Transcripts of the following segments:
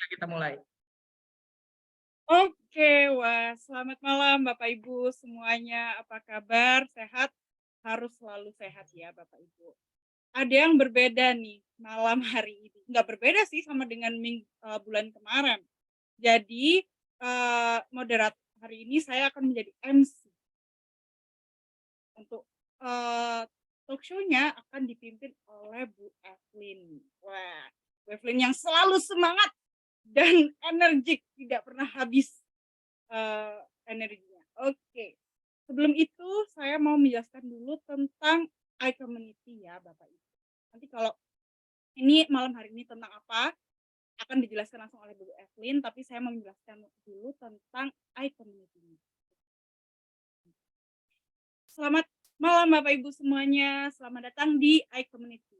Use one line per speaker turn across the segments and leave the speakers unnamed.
kita mulai.
Oke, wah selamat malam Bapak Ibu semuanya, apa kabar? Sehat? Harus selalu sehat ya Bapak Ibu. Ada yang berbeda nih malam hari ini, nggak berbeda sih sama dengan bulan kemarin. Jadi, moderator hari ini saya akan menjadi MC untuk, talk show-nya akan dipimpin oleh Bu Evelyn. Wah, Bu Evelyn yang selalu semangat dan energik, tidak pernah habis Eee, energinya. Oke. Sebelum itu saya mau menjelaskan dulu tentang iCommunity ya Bapak Ibu. Nanti kalau ini malam hari ini tentang apa, akan dijelaskan langsung oleh Bu Evelyn, tapi saya mau menjelaskan dulu tentang iCommunity ini. Selamat malam Bapak Ibu semuanya, selamat datang di iCommunity.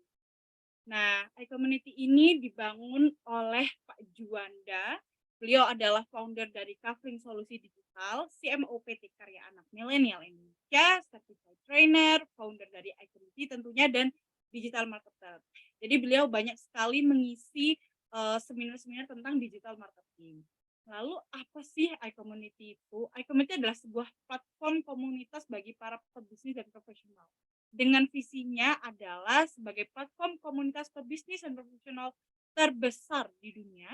Nah, iCommunity ini dibangun oleh Pak Juanda. Beliau adalah founder dari Kavling Solusi Digital, CMO PT Karya Anak Milenial Indonesia, certified trainer, founder dari iCommunity tentunya, dan digital marketer. Jadi beliau banyak sekali mengisi seminar-seminar tentang digital marketing. Lalu apa sih iCommunity itu? iCommunity adalah sebuah platform komunitas bagi para pebisnis dan profesional dengan visinya adalah sebagai platform komunitas pebisnis dan profesional terbesar di dunia.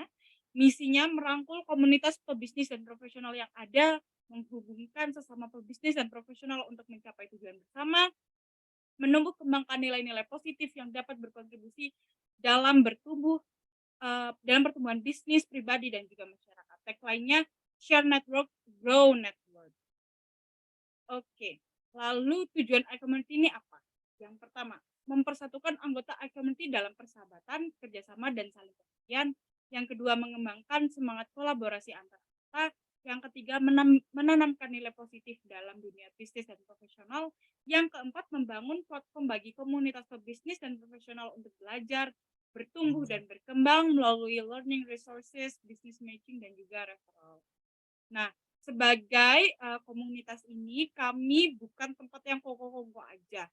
Misinya merangkul komunitas pebisnis dan profesional yang ada, menghubungkan sesama pebisnis dan profesional untuk mencapai tujuan bersama, menumbuh kembangkan nilai-nilai positif yang dapat berkontribusi dalam dalam pertumbuhan bisnis pribadi dan juga masyarakat. Tagline-nya Share Network, Grow Network. Oke, lalu tujuan iCommunity ini apa? Yang pertama, mempersatukan anggota iCommunity dalam persahabatan, kerjasama, dan saling pengertian. Yang kedua, mengembangkan semangat kolaborasi antar anggota. Yang ketiga, menanamkan nilai positif dalam dunia bisnis dan profesional. Yang keempat, membangun platform bagi komunitas pebisnis dan profesional untuk belajar, bertumbuh, dan berkembang melalui learning resources, business matching, dan juga referral. Nah, sebagai, komunitas ini kami bukan tempat yang kongko-kongko aja.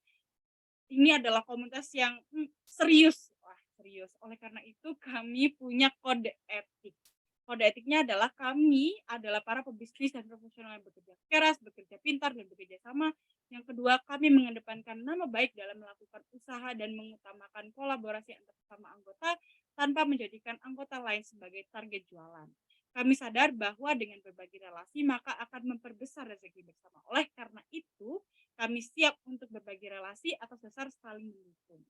Ini adalah komunitas yang, serius. Wah, serius. Oleh karena itu kami punya kode etik. Kode etiknya adalah kami adalah para pebisnis dan profesional yang bekerja keras, bekerja pintar, dan bekerja sama. Yang kedua, kami mengedepankan nama baik dalam melakukan usaha dan mengutamakan kolaborasi antar sesama anggota tanpa menjadikan anggota lain sebagai target jualan. Kami sadar bahwa dengan berbagi relasi maka akan memperbesar rezeki bersama. Oleh karena itu, kami siap untuk berbagi relasi atas dasar saling mendukung.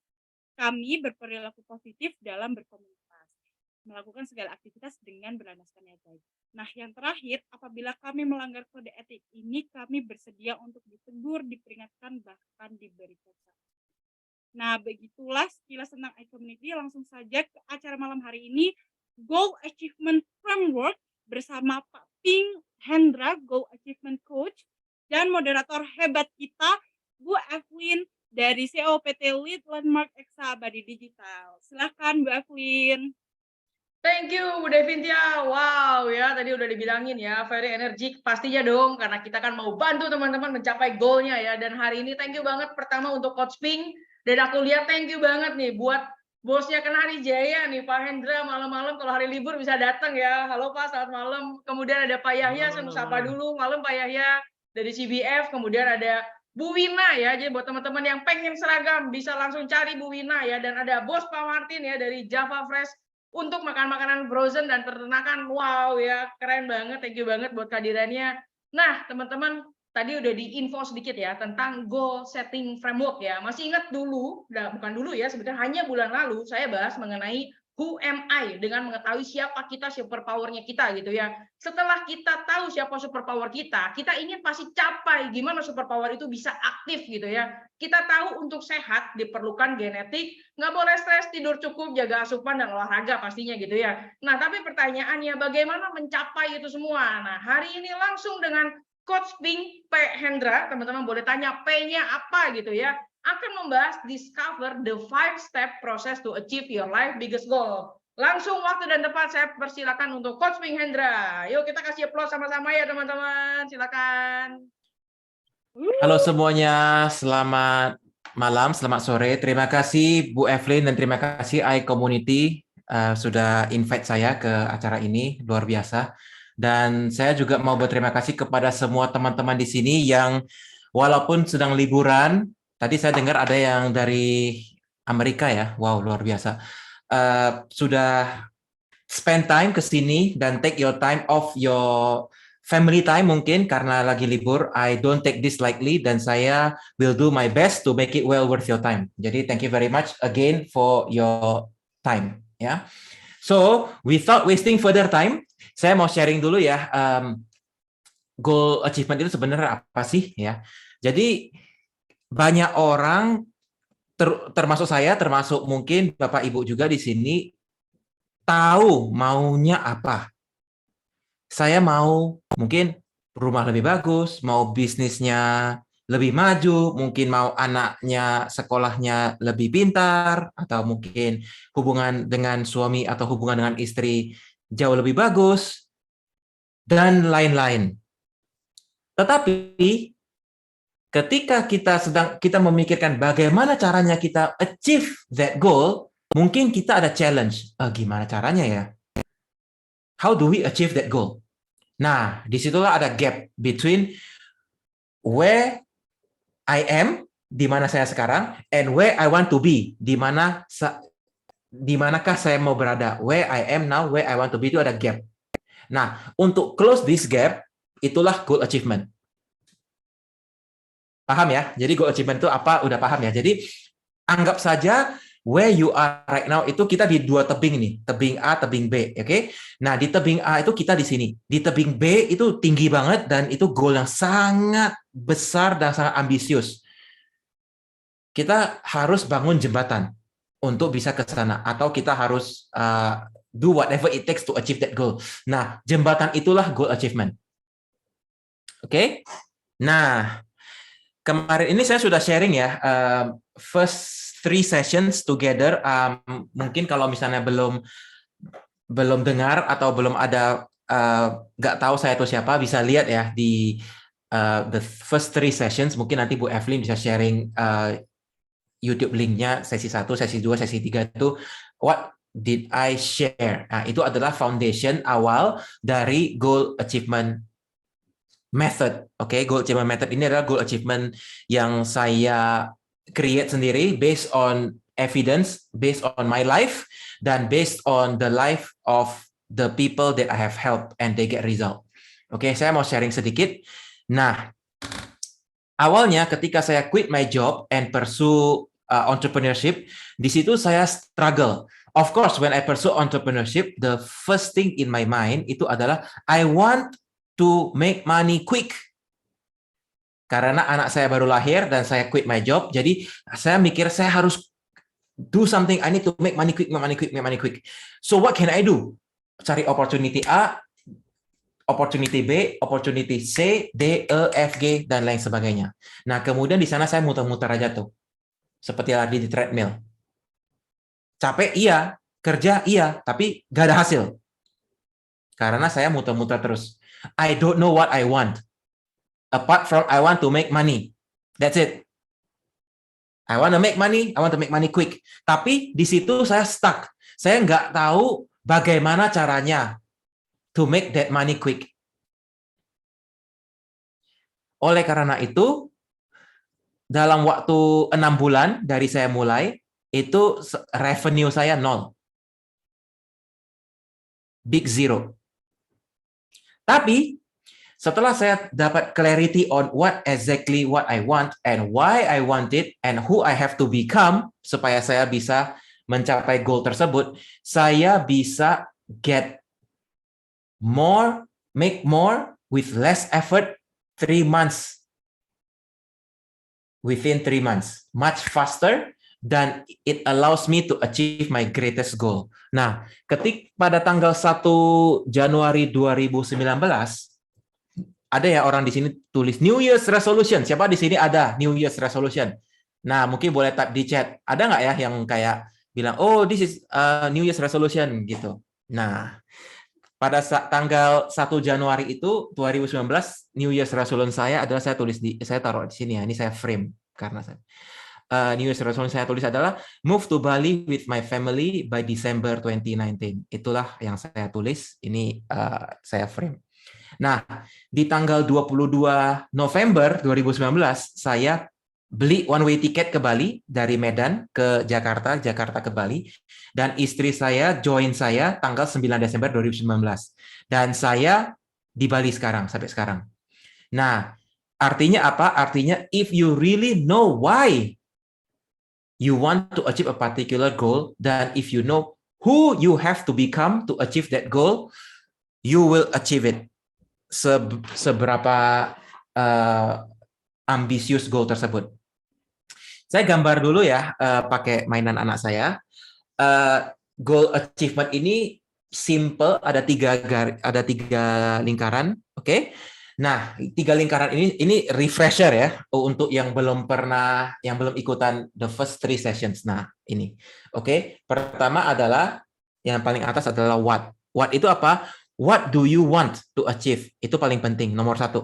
Kami berperilaku positif dalam berkomunikasi, melakukan segala aktivitas dengan berlandaskan niat baik. Nah, yang terakhir, apabila kami melanggar kode etik ini, kami bersedia untuk ditegur, diperingatkan, bahkan diberikan sanksi. Nah, begitulah sekilas tentang iCommunity. Langsung saja ke acara malam hari ini, Goal Achievement Framework bersama Pak Ping Hendra, Goal Achievement Coach, dan moderator hebat kita, Bu Evelyn dari COPT Lead Landmark Eksa Abadi Digital. Silahkan Bu Evelyn.
Thank you Bu Devintia. Wow ya, tadi udah dibilangin ya, very energik pastinya dong, karena kita kan mau bantu teman-teman mencapai goalnya ya. Dan hari ini thank you banget pertama untuk Coach Ping, dan aku lihat thank you banget nih buat bosnya Kenari Jaya nih, Pak Hendra, malam-malam kalau hari libur bisa datang ya. Halo Pak, selamat malam. Kemudian ada Pak Yahya, saya mau sapa dulu. Malam Pak Yahya dari CBF. Kemudian ada Bu Wina ya, jadi buat teman-teman yang pengen seragam bisa langsung cari Bu Wina ya. Dan ada Bos Pak Martin ya dari Java Fresh untuk makan makanan frozen dan peternakan. Wow ya, keren banget, thank you banget buat kehadirannya. Nah, teman-teman, tadi udah diinfo sedikit ya tentang goal setting framework ya. Masih ingat dulu, bukan dulu ya, sebetulnya hanya bulan lalu saya bahas mengenai who am I, dengan mengetahui siapa kita, super power-nya kita gitu ya. Setelah kita tahu siapa super power kita ingin pasti capai gimana super power itu bisa aktif gitu ya. Kita tahu untuk sehat diperlukan genetik, nggak boleh stres, tidur cukup, jaga asupan, dan olahraga pastinya gitu ya. Nah, tapi pertanyaannya bagaimana mencapai itu semua? Nah, hari ini langsung dengan Coach Ping P. Hendra, teman-teman boleh tanya P-nya apa gitu ya, akan membahas discover the 5-step process to achieve your life biggest goal. Langsung waktu dan tempat saya persilakan untuk Coach Ping Hendra. Yuk kita kasih applause sama-sama ya teman-teman, silakan.
Halo semuanya, selamat malam, selamat sore. Terima kasih Bu Evelyn dan terima kasih iCommunity sudah invite saya ke acara ini, luar biasa. Dan saya juga mau berterima kasih kepada semua teman-teman di sini yang walaupun sedang liburan, tadi saya dengar ada yang dari Amerika ya, wow luar biasa. Sudah spend time ke sini dan take your time off your family time mungkin karena lagi libur. I don't take this lightly dan saya will do my best to make it well worth your time. Jadi thank you very much again for your time ya. So without wasting further time, saya mau sharing dulu ya goal achievement itu sebenarnya apa sih ya. Jadi banyak orang termasuk saya, termasuk mungkin Bapak Ibu juga di sini tahu maunya apa. Saya mau mungkin rumah lebih bagus, mau bisnisnya lebih maju, mungkin mau anaknya sekolahnya lebih pintar, atau mungkin hubungan dengan suami atau hubungan dengan istri jauh lebih bagus, dan lain-lain. Tetapi ketika kita memikirkan bagaimana caranya kita achieve that goal, mungkin kita ada challenge. Gimana caranya ya? How do we achieve that goal? Nah, disitulah ada gap between where I am, di mana saya sekarang, and where I want to be, di manakah saya mau berada. Where I am now, where I want to be, itu ada gap. Nah, untuk close this gap, itulah goal achievement. Paham ya? Jadi goal achievement itu apa? Udah paham ya? Jadi anggap saja where you are right now itu kita di dua tebing nih, tebing A, tebing B, oke? Nah, di tebing A itu kita di sini. Di tebing B itu tinggi banget dan itu goal yang sangat besar dan sangat ambisius. Kita harus bangun jembatan untuk bisa ke sana atau kita harus do whatever it takes to achieve that goal. Nah, jembatan itulah goal achievement. Oke? Nah, kemarin ini saya sudah sharing ya, first 3 sessions together. Mungkin kalau misalnya belum dengar atau belum ada nggak tahu saya itu siapa, bisa lihat ya di the first 3 sessions. Mungkin nanti Bu Evelyn bisa sharing YouTube linknya sesi 1, sesi 2, sesi 3 itu what did I share. Nah, itu adalah foundation awal dari goal achievement method. Oke, goal achievement method ini adalah goal achievement yang saya create sendiri based on evidence, based on my life, dan based on the life of the people that I have helped and they get result. Oke, saya mau sharing sedikit. Nah, awalnya ketika saya quit my job and pursue entrepreneurship, di situ saya struggle. Of course, when I pursue entrepreneurship, the first thing in my mind itu adalah I want to make money quick. Karena anak saya baru lahir dan saya quit my job, jadi saya mikir saya harus do something. I need to make money quick, make money quick, make money quick. So what can I do? Cari opportunity A, opportunity B, opportunity C, D, E, F, G, dan lain sebagainya. Nah, kemudian di sana saya muter-muter aja tuh. Seperti lari di treadmill. Capek iya, kerja iya, tapi gak ada hasil. Karena saya muter-muter terus. I don't know what I want. Apart from I want to make money. That's it. I want to make money, I want to make money quick. Tapi di situ saya stuck. Saya nggak tahu bagaimana caranya to make that money quick. Oleh karena itu, dalam waktu 6 bulan dari saya mulai, itu revenue saya 0. Big zero. Tapi, setelah saya dapat clarity on what exactly what I want and why I want it and who I have to become supaya saya bisa mencapai goal tersebut, saya bisa get more, make more with less effort 3 months. Within 3 months. Much faster dan it allows me to achieve my greatest goal. Nah, pada tanggal 1 Januari 2019, ada ya orang di sini tulis New Year's Resolution. Siapa di sini ada New Year's Resolution? Nah, mungkin boleh type di chat. Ada nggak ya yang kayak bilang, oh, this is New Year's Resolution gitu. Nah, pada tanggal 1 Januari itu 2019, New Year's Resolution saya adalah saya taruh di sini ya. Ini saya frame karena saya New Year's resolution saya tulis adalah move to Bali with my family by December 2019. Itulah yang saya tulis. Ini saya frame. Nah, di tanggal 22 November 2019 saya beli one way tiket ke Bali dari Medan ke Jakarta, Jakarta ke Bali, dan istri saya join saya tanggal 9 Desember 2019. Dan saya di Bali sekarang sampai sekarang. Nah, artinya apa? Artinya if you really know why you want to achieve a particular goal, dan if you know who you have to become to achieve that goal, you will achieve it. Seberapa ambisius goal tersebut. Saya gambar dulu ya, pakai mainan anak saya. Goal achievement ini simple, ada tiga lingkaran, oke? Nah, 3 lingkaran ini refresher ya, untuk yang belum ikutan the first 3 sessions. Nah, ini, oke? Pertama adalah yang paling atas adalah what. What itu apa? What do you want to achieve? Itu paling penting, nomor 1.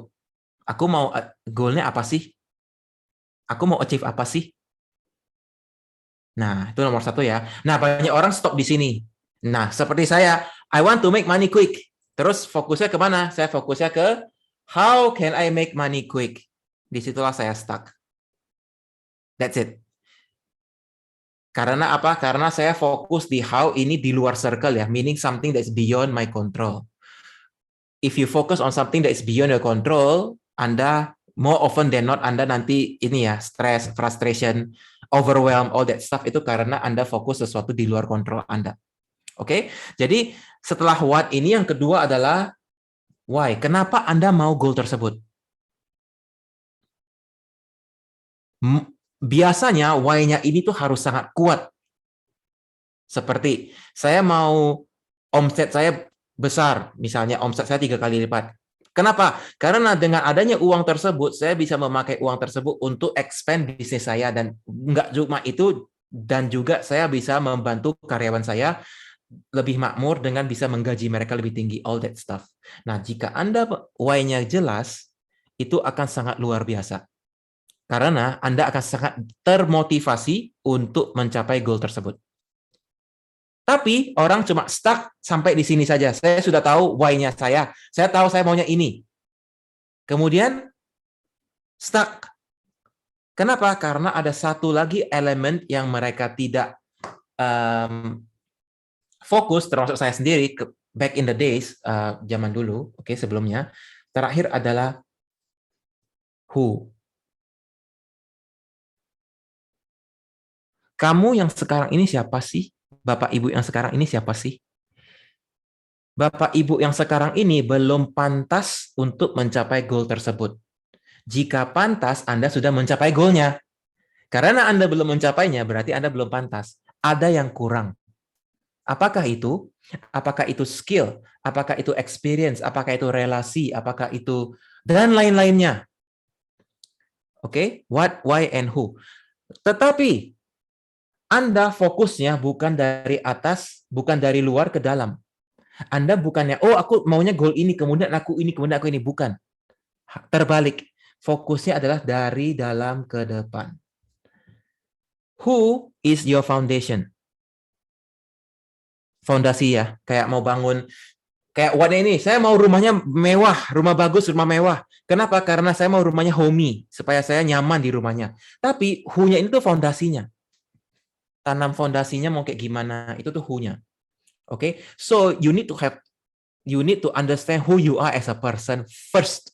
Aku mau goalnya apa sih? Aku mau achieve apa sih? Nah, itu nomor 1 ya. Nah, banyak orang stop di sini. Nah, seperti saya, I want to make money quick. Terus fokusnya ke mana? Saya fokusnya ke how can I make money quick? Disitulah saya stuck. That's it. Karena apa? Karena saya fokus di how ini di luar circle ya, meaning something that's beyond my control. If you focus on something that's beyond your control, Anda more often than not Anda nanti ini ya, stress, frustration, overwhelm, all that stuff itu karena Anda fokus sesuatu di luar kontrol Anda. Oke? Jadi setelah what ini yang kedua adalah why. Kenapa Anda mau goal tersebut? Biasanya why-nya ini tuh harus sangat kuat. Seperti saya mau omset saya besar, misalnya omset saya 3 kali lipat. Kenapa? Karena dengan adanya uang tersebut, saya bisa memakai uang tersebut untuk expand bisnis saya, dan nggak cuma itu, dan juga saya bisa membantu karyawan saya lebih makmur dengan bisa menggaji mereka lebih tinggi, all that stuff. Nah, jika Anda why-nya jelas, itu akan sangat luar biasa. Karena Anda akan sangat termotivasi untuk mencapai goal tersebut. Tapi orang cuma stuck sampai di sini saja. Saya sudah tahu why-nya saya. Saya tahu saya maunya ini. Kemudian stuck. Kenapa? Karena ada satu lagi elemen yang mereka tidak fokus, termasuk saya sendiri, back in the days, zaman dulu, oke, sebelumnya. Terakhir adalah who. Kamu yang sekarang ini siapa sih? Bapak Ibu yang sekarang ini siapa sih? Bapak Ibu yang sekarang ini belum pantas untuk mencapai goal tersebut. Jika pantas, Anda sudah mencapai goalnya. Karena Anda belum mencapainya, berarti Anda belum pantas. Ada yang kurang. Apakah itu? Apakah itu skill? Apakah itu experience? Apakah itu relasi? Apakah itu dan lain-lainnya? Oke, what, why, and who. Tetapi Anda fokusnya bukan dari atas, bukan dari luar ke dalam. Anda bukannya, oh aku maunya goal ini, kemudian aku ini, kemudian aku ini. Bukan. Terbalik. Fokusnya adalah dari dalam ke depan. Who is your foundation? Fondasi ya. Kayak mau bangun, kayak what ini, saya mau rumahnya mewah, rumah bagus, rumah mewah. Kenapa? Karena saya mau rumahnya homey, supaya saya nyaman di rumahnya. Tapi who-nya ini tuh fondasinya. Tanam fondasinya mau kayak gimana, itu tuh who-nya. Oke, so you need to understand who you are as a person first.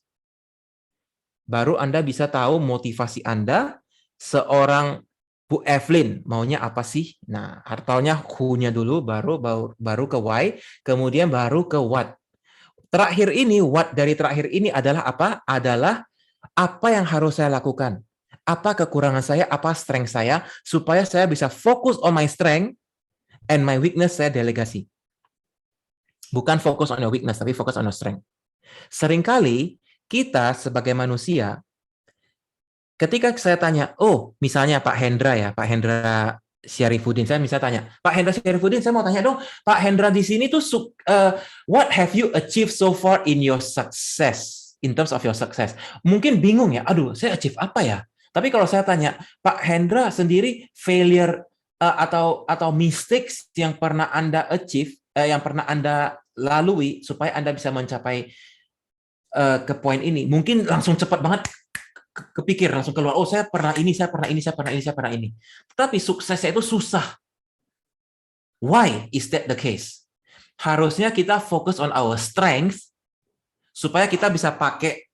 Baru Anda bisa tahu motivasi Anda. Seorang Bu Evelyn maunya apa sih? Nah, hartanya who-nya dulu, baru ke why, kemudian baru ke what. Terakhir ini, what dari terakhir ini adalah apa? Adalah apa yang harus saya lakukan. Apa kekurangan saya, apa strength saya, supaya saya bisa fokus on my strength, and my weakness saya delegasi. Bukan fokus on your weakness, tapi fokus on your strength. Seringkali kita sebagai manusia, ketika saya tanya, oh misalnya Pak Hendra ya, Pak Hendra Syarifuddin, saya misalnya tanya, Pak Hendra Syarifuddin, saya mau tanya dong, Pak Hendra di sini tuh, what have you achieved so far in your success, in terms of your success? Mungkin bingung ya, aduh saya achieve apa ya? Tapi kalau saya tanya, Pak Hendra sendiri failure atau mistakes yang pernah Anda achieve, yang pernah Anda lalui supaya Anda bisa mencapai ke poin ini, mungkin langsung cepat banget kepikir, langsung keluar, oh saya pernah ini, saya pernah ini, saya pernah ini, saya pernah ini. Tapi suksesnya itu susah. Why is that the case? Harusnya kita fokus on our strength supaya kita bisa pakai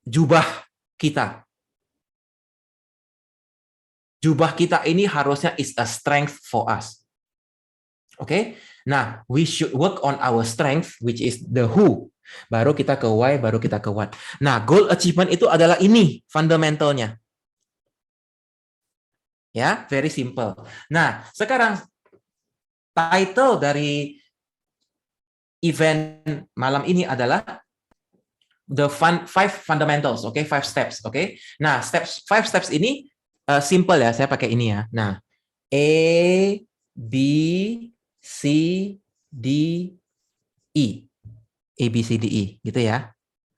jubah kita. Jubah kita ini harusnya is a strength for us. Oke? Nah, we should work on our strength, which is the who. Baru kita ke why, baru kita ke what. Nah, goal achievement itu adalah ini fundamentalnya. Ya, very simple. Nah, sekarang title dari event malam ini adalah the five fundamentals, oke, 5 steps, oke. Nah, 5 steps ini simple ya, saya pakai ini ya. Nah, A, B, C, D, E. A, B, C, D, E, gitu ya.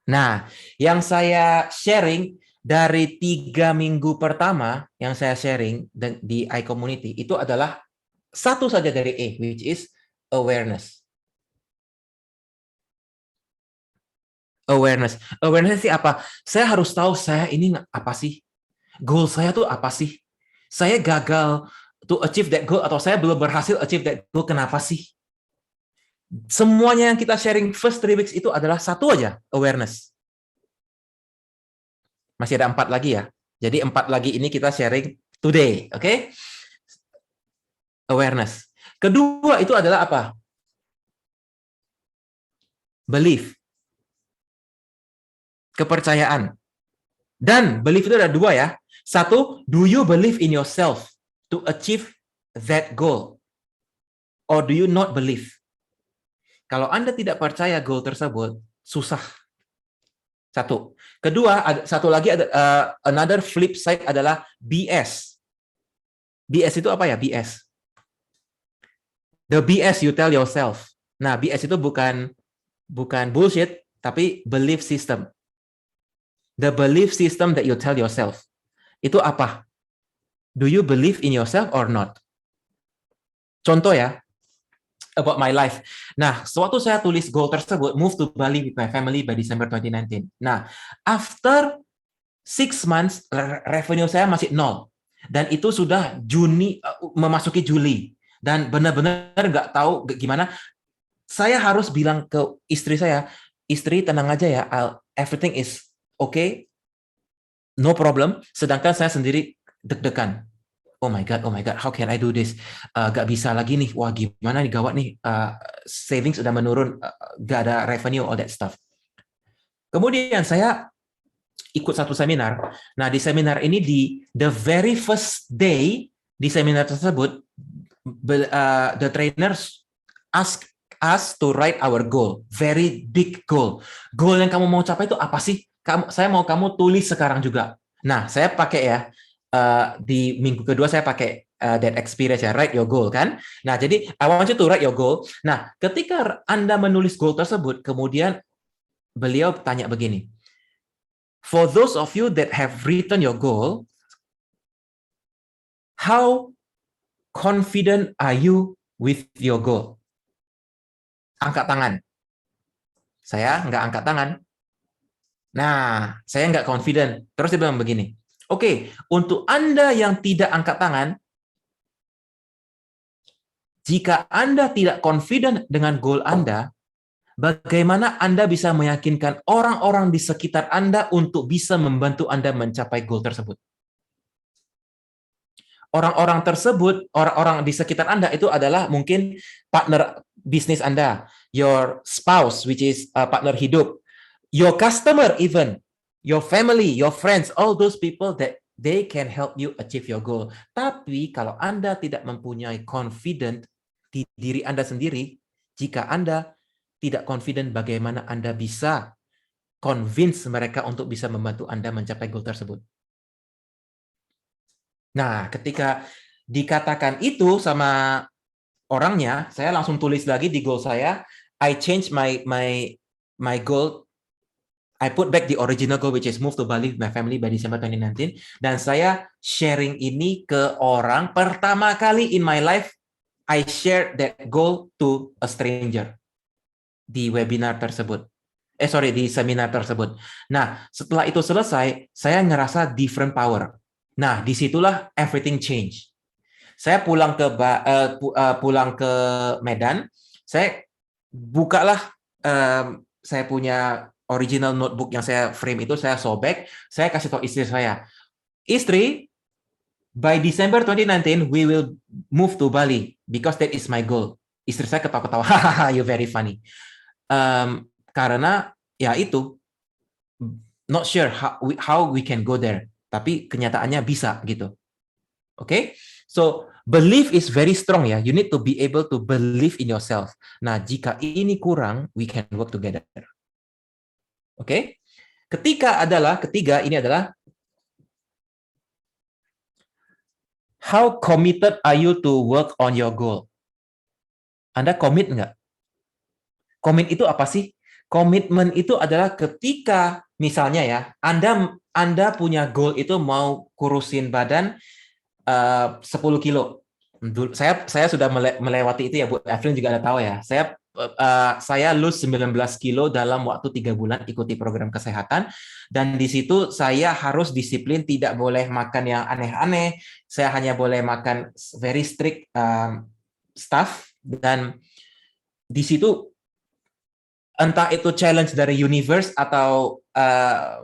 Nah, yang saya sharing dari 3 minggu pertama, yang saya sharing di iCommunity, itu adalah satu saja dari A, which is awareness. Awareness. Awareness sih apa? Saya harus tahu saya ini apa sih? Goal saya tuh apa sih? Saya gagal to achieve that goal atau saya belum berhasil achieve that goal, kenapa sih? Semuanya yang kita sharing first 3 weeks itu adalah satu aja, awareness. Masih ada 4 lagi ya. Jadi 4 lagi ini kita sharing today, oke? Awareness. Kedua itu adalah apa? Belief. Kepercayaan. Dan belief itu ada 2 ya. Satu, do you believe in yourself to achieve that goal? Or do you not believe? Kalau Anda tidak percaya goal tersebut, susah. Satu. Kedua, satu lagi ada another flip side adalah BS. BS itu apa ya? BS. The BS you tell yourself. Nah, BS itu bukan bullshit, tapi belief system. The belief system that you tell yourself. Itu apa? Do you believe in yourself or not? Contoh ya, about my life. Nah, sewaktu saya tulis goal tersebut, move to Bali with my family by December 2019. Nah, after 6 months, revenue saya masih 0. Dan itu sudah Juni, memasuki Juli. Dan benar-benar nggak tahu gimana. Saya harus bilang ke istri saya, istri tenang aja ya, everything is okay, no problem. Sedangkan saya sendiri deg-degan. Oh my God, how can I do this? Gak bisa lagi nih, wah gimana nih, gawat nih, savings sudah menurun, gak ada revenue, all that stuff. Kemudian saya ikut satu seminar. Nah, di seminar ini, di the very first day di seminar tersebut, the trainers ask us to write our goal, very big goal. Goal yang kamu mau capai itu apa sih? Saya mau kamu tulis sekarang juga. Nah, saya pakai ya, di minggu kedua saya pakai that experience ya, write your goal kan. Nah, jadi I want you to write your goal. Nah, ketika Anda menulis goal tersebut, kemudian beliau tanya begini, for those of you that have written your goal, how confident are you with your goal? Angkat tangan. Saya nggak angkat tangan. Nah, saya nggak confident. Terus dia bilang begini, oke, untuk Anda yang tidak angkat tangan, jika Anda tidak confident dengan goal Anda, bagaimana Anda bisa meyakinkan orang-orang di sekitar Anda untuk bisa membantu Anda mencapai goal tersebut? Orang-orang tersebut, orang-orang di sekitar Anda itu adalah mungkin partner bisnis Anda, your spouse, which is partner hidup, your customer even, your family, your friends, all those people that they can help you achieve your goal. Tapi kalau Anda tidak mempunyai confident di diri Anda sendiri, jika Anda tidak confident, bagaimana Anda bisa convince mereka untuk bisa membantu Anda mencapai goal tersebut? Nah, ketika dikatakan itu sama orangnya, saya langsung tulis lagi di goal saya, I change my goal I put back the original goal, which is move to Bali with my family by December 2019. Dan saya sharing ini ke orang pertama kali in my life. I shared that goal to a stranger di webinar tersebut. Di seminar tersebut. Nah, setelah itu selesai, saya ngerasa different power. Nah, disitulah everything change. Saya pulang ke Medan, saya bukalah saya punya original notebook yang saya frame itu, saya sobek, saya kasih tahu istri saya, istri, by December 2019 we will move to Bali because that is my goal. Istri saya ketawa-ketawa, hahaha, you very funny. Karena ya itu, not sure how we can go there, tapi kenyataannya bisa gitu. Okay, so belief is very strong ya. You need to be able to believe in yourself. Nah, jika ini kurang, we can work together. Oke, ketiga ini adalah how committed are you to work on your goal? Anda komit nggak? Komit itu apa sih? Komitmen itu adalah ketika misalnya ya, Anda punya goal itu mau kurusin badan 10 kilo. Saya sudah melewati itu ya, Bu Evelyn juga ada tahu ya. Saya lose 19 kilo dalam waktu 3 bulan ikuti program kesehatan, dan di situ saya harus disiplin, tidak boleh makan yang aneh-aneh, saya hanya boleh makan very strict stuff, dan di situ entah itu challenge dari universe atau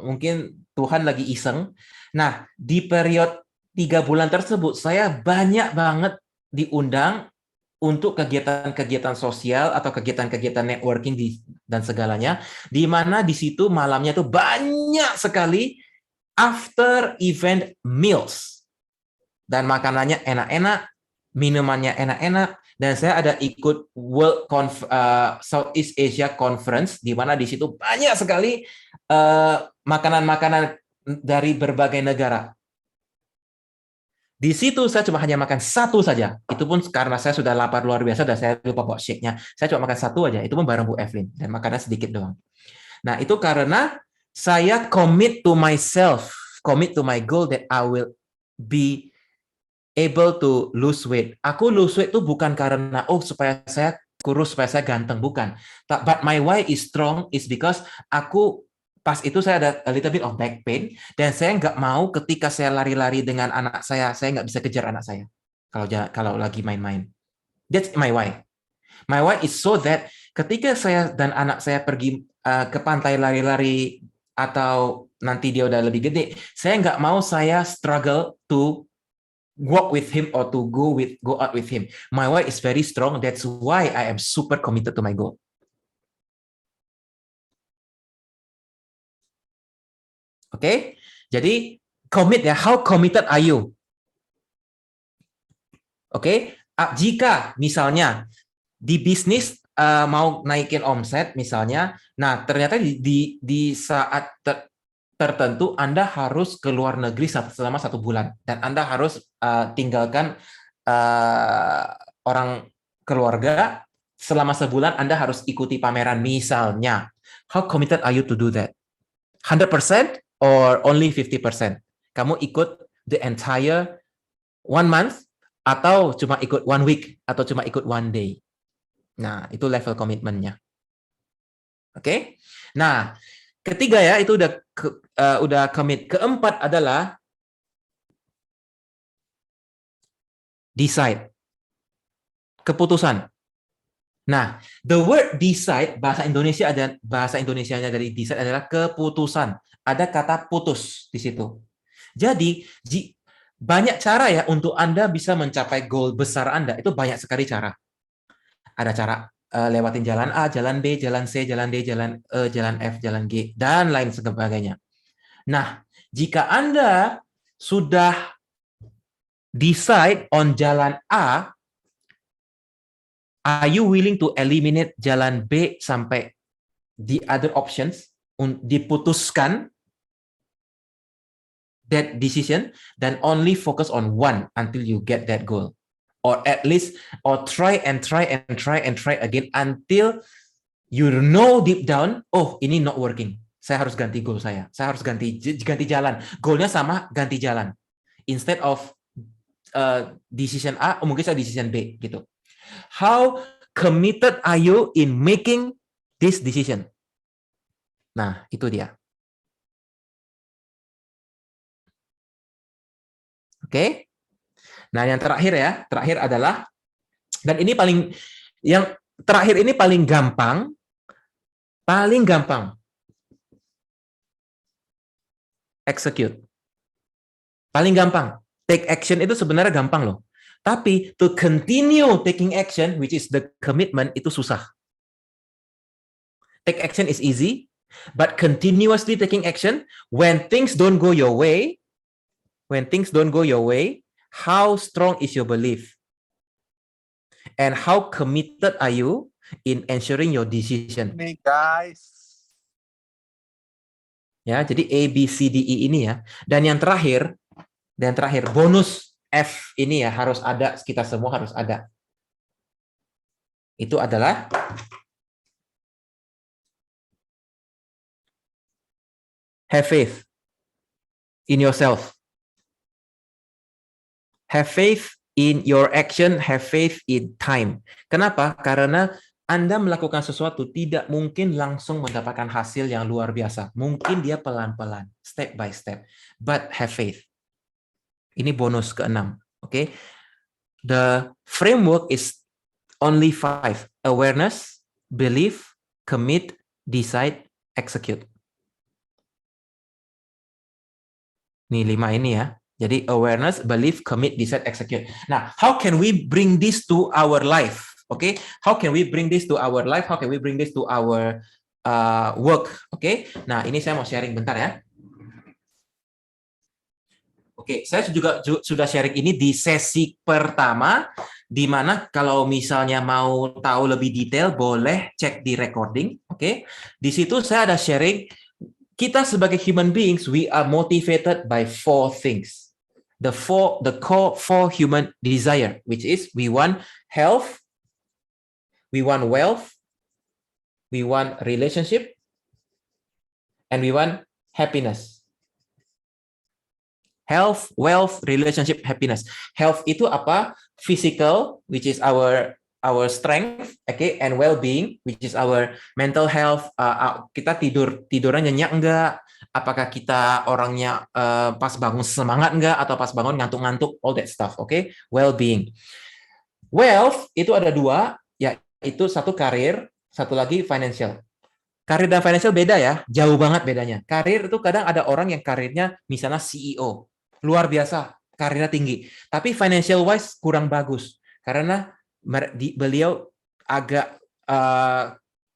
mungkin Tuhan lagi iseng. Nah, di periode 3 bulan tersebut saya banyak banget diundang untuk kegiatan-kegiatan sosial atau kegiatan-kegiatan networking dan segalanya, di mana di situ malamnya tuh banyak sekali after event meals, dan makanannya enak-enak, minumannya enak-enak, dan saya ada ikut Southeast Asia Conference, di mana di situ banyak sekali makanan-makanan dari berbagai negara. Di situ saya cuma hanya makan satu saja. Itu pun karena saya sudah lapar luar biasa dan saya lupa bawa shake-nya. Saya cuma makan satu aja. Itu pun bareng Bu Evelyn. Dan makannya sedikit doang. Nah, itu karena saya commit to myself, commit to my goal that I will be able to lose weight. Aku lose weight itu bukan karena, supaya saya kurus, supaya saya ganteng. Bukan. But my why is strong is because pas itu saya ada a little bit of back pain, dan saya nggak mau ketika saya lari-lari dengan anak saya nggak bisa kejar anak saya kalau lagi main-main. That's my why. My why is so that ketika saya dan anak saya pergi ke pantai lari-lari atau nanti dia udah lebih gede, saya nggak mau saya struggle to walk with him or to go out with him. My why is very strong. That's why I am super committed to my goal. Oke, jadi commit ya. How committed are you? Oke, jika misalnya di bisnis mau naikin omset misalnya, nah ternyata di saat tertentu Anda harus ke luar negeri selama 1 bulan, dan Anda harus tinggalkan orang keluarga selama sebulan. Anda harus ikuti pameran misalnya. How committed are you to do that? 100% or only 50%? Kamu ikut the entire 1 month, atau cuma ikut 1 week, atau cuma ikut 1 day? Nah, itu level komitmennya. Oke? Nah, ketiga ya, itu udah commit. Keempat adalah decide. Keputusan. Nah, the word decide, bahasa Indonesianya dari decide adalah keputusan. Ada kata putus di situ. Jadi, banyak cara ya untuk Anda bisa mencapai goal besar Anda. Itu banyak sekali cara. Ada cara lewatin jalan A, jalan B, jalan C, jalan D, jalan E, jalan F, jalan G, dan lain sebagainya. Nah, jika Anda sudah decide on jalan A, are you willing to eliminate jalan B sampai the other options? Diputuskan that decision, dan only focus on one until you get that goal, or at least try again until you know deep down, ini not working. Saya harus ganti goal saya. Saya harus ganti jalan. Goalnya sama, ganti jalan. Instead of decision A, mungkin saya decision B gitu. How committed are you in making this decision? Nah, itu dia. Oke. Nah, yang terakhir adalah, dan ini yang terakhir ini paling gampang. Execute. Paling gampang. Take action itu sebenarnya gampang loh. Tapi to continue taking action, which is the commitment, itu susah. Take action is easy, but continuously taking action, when things don't go your way, how strong is your belief? And how committed are you in ensuring your decision?
Nih guys.
Ya, jadi A, B, C, D, E ini ya. Dan yang terakhir, bonus F ini ya harus ada, kita semua harus ada. Itu adalah have faith in yourself. Have faith in your action, have faith in time. Kenapa? Karena Anda melakukan sesuatu tidak mungkin langsung mendapatkan hasil yang luar biasa. Mungkin dia pelan-pelan, step by step. But have faith. Ini bonus ke-6. Okay? The framework is only 5. Awareness, belief, commit, decide, execute. Nih 5 ini ya. Jadi awareness, belief, commit, decide, execute. Nah, how can we bring this to our life? Okay, how can we bring this to our life? How can we bring this to our work? Okay, nah ini saya mau sharing bentar ya. Oke, saya juga sudah sharing ini di sesi pertama, di mana kalau misalnya mau tahu lebih detail, boleh cek di recording. Oke, di situ saya ada sharing, kita sebagai human beings, we are motivated by 4 things. The core 4 human desire, which is we want health, we want wealth, we want relationship, and we want happiness. Health, wealth, relationship, happiness. Health itu apa? Physical, which is our strength, okay, and well-being, which is our mental health. Kita tidurnya nyenyak enggak? Apakah kita orangnya pas bangun semangat enggak? Atau pas bangun ngantuk-ngantuk? All that stuff, okay? Well-being. Wealth itu ada 2, yaitu satu karir, satu lagi financial. Karir dan financial beda ya, jauh banget bedanya. Karir itu kadang ada orang yang karirnya misalnya CEO, luar biasa, karirnya tinggi. Tapi financial wise kurang bagus, karena beliau agak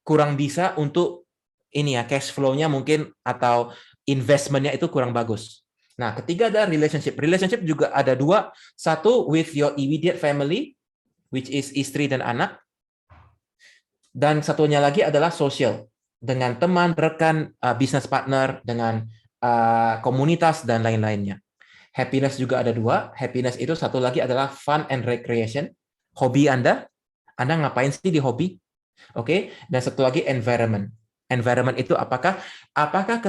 kurang bisa untuk ini ya, cash flow-nya mungkin atau investment-nya itu kurang bagus. Nah, ketiga ada relationship. Relationship juga ada 2, satu with your immediate family, which is istri dan anak. Dan satunya lagi adalah social, dengan teman, rekan, business partner, dengan komunitas, dan lain-lainnya. Happiness juga ada 2. Happiness itu satu lagi adalah fun and recreation. Hobi Anda ngapain sih di hobi? Oke. Dan satu lagi environment. Environment itu apakah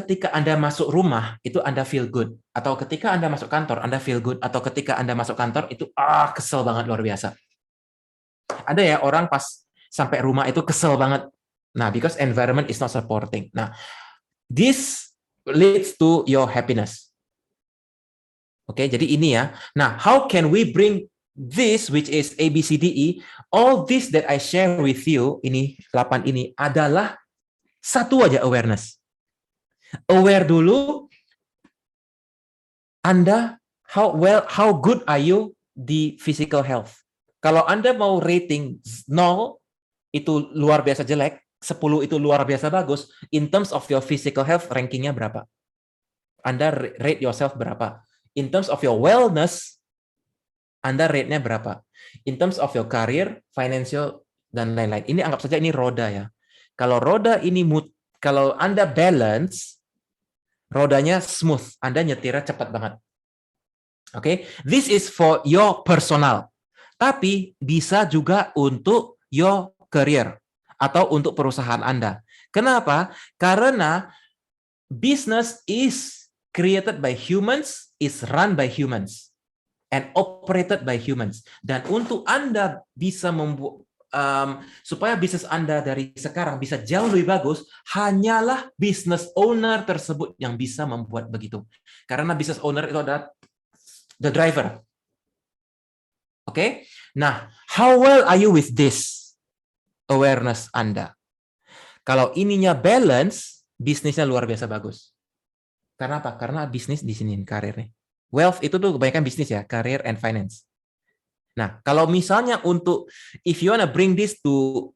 ketika Anda masuk rumah, itu Anda feel good. Atau ketika Anda masuk kantor, Anda feel good. Atau ketika Anda masuk kantor, itu kesel banget, luar biasa. Ada ya orang pas sampai rumah itu kesel banget. Nah, because environment is not supporting. Nah, this leads to your happiness. Oke, jadi ini ya. Nah, how can we bring this, which is A, B, C, D, E, all this that I share with you, ini 8 ini adalah satu aja awareness. Aware dulu, Anda, how good are you di physical health? Kalau Anda mau rating 0, itu luar biasa jelek, 10 itu luar biasa bagus, in terms of your physical health, rankingnya berapa? Anda rate yourself berapa? In terms of your wellness, Anda rate-nya berapa? In terms of your career, financial, dan lain-lain. Ini anggap saja ini roda ya. Kalau roda ini, kalau Anda balance, rodanya smooth, Anda nyetirnya cepat banget. Oke, this is for your personal. Tapi bisa juga untuk your career atau untuk perusahaan Anda. Kenapa? Karena business is created by humans, is run by humans, and operated by humans. Dan untuk Anda bisa membuat supaya bisnis Anda dari sekarang bisa jauh lebih bagus, hanyalah business owner tersebut yang bisa membuat begitu. Karena business owner itu adalah the driver. Oke? Nah, how well are you with this awareness Anda? Kalau ininya balance, bisnisnya luar biasa bagus. Karena apa? Karena bisnis di sini karirnya. Wealth itu tuh kebanyakan bisnis ya, career and finance. Nah, kalau misalnya untuk if you wanna bring this to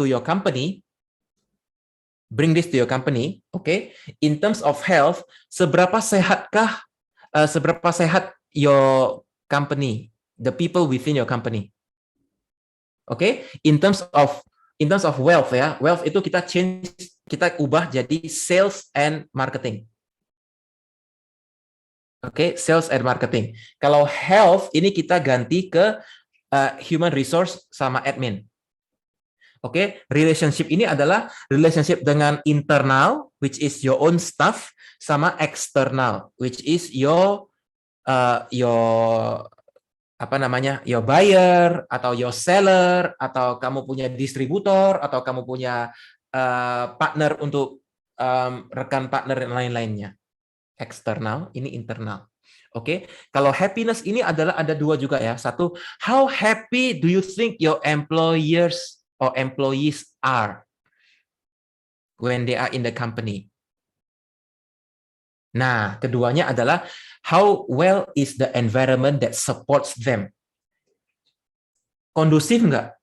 your company, okay? In terms of health, seberapa sehat your company, the people within your company? Okay? In terms of wealth ya, wealth itu kita ubah jadi sales and marketing. Oke, sales and marketing. Kalau health ini kita ganti ke human resource sama admin. Oke, relationship ini adalah relationship dengan internal, which is your own staff, sama external, which is your your buyer atau your seller, atau kamu punya distributor, atau kamu punya partner untuk rekan partner dan lain-lainnya. Eksternal, ini internal. Oke, kalau happiness ini adalah ada dua juga ya. Satu, how happy do you think your employers or employees are when they are in the company? Nah, keduanya adalah how well is the environment that supports them? Kondusif nggak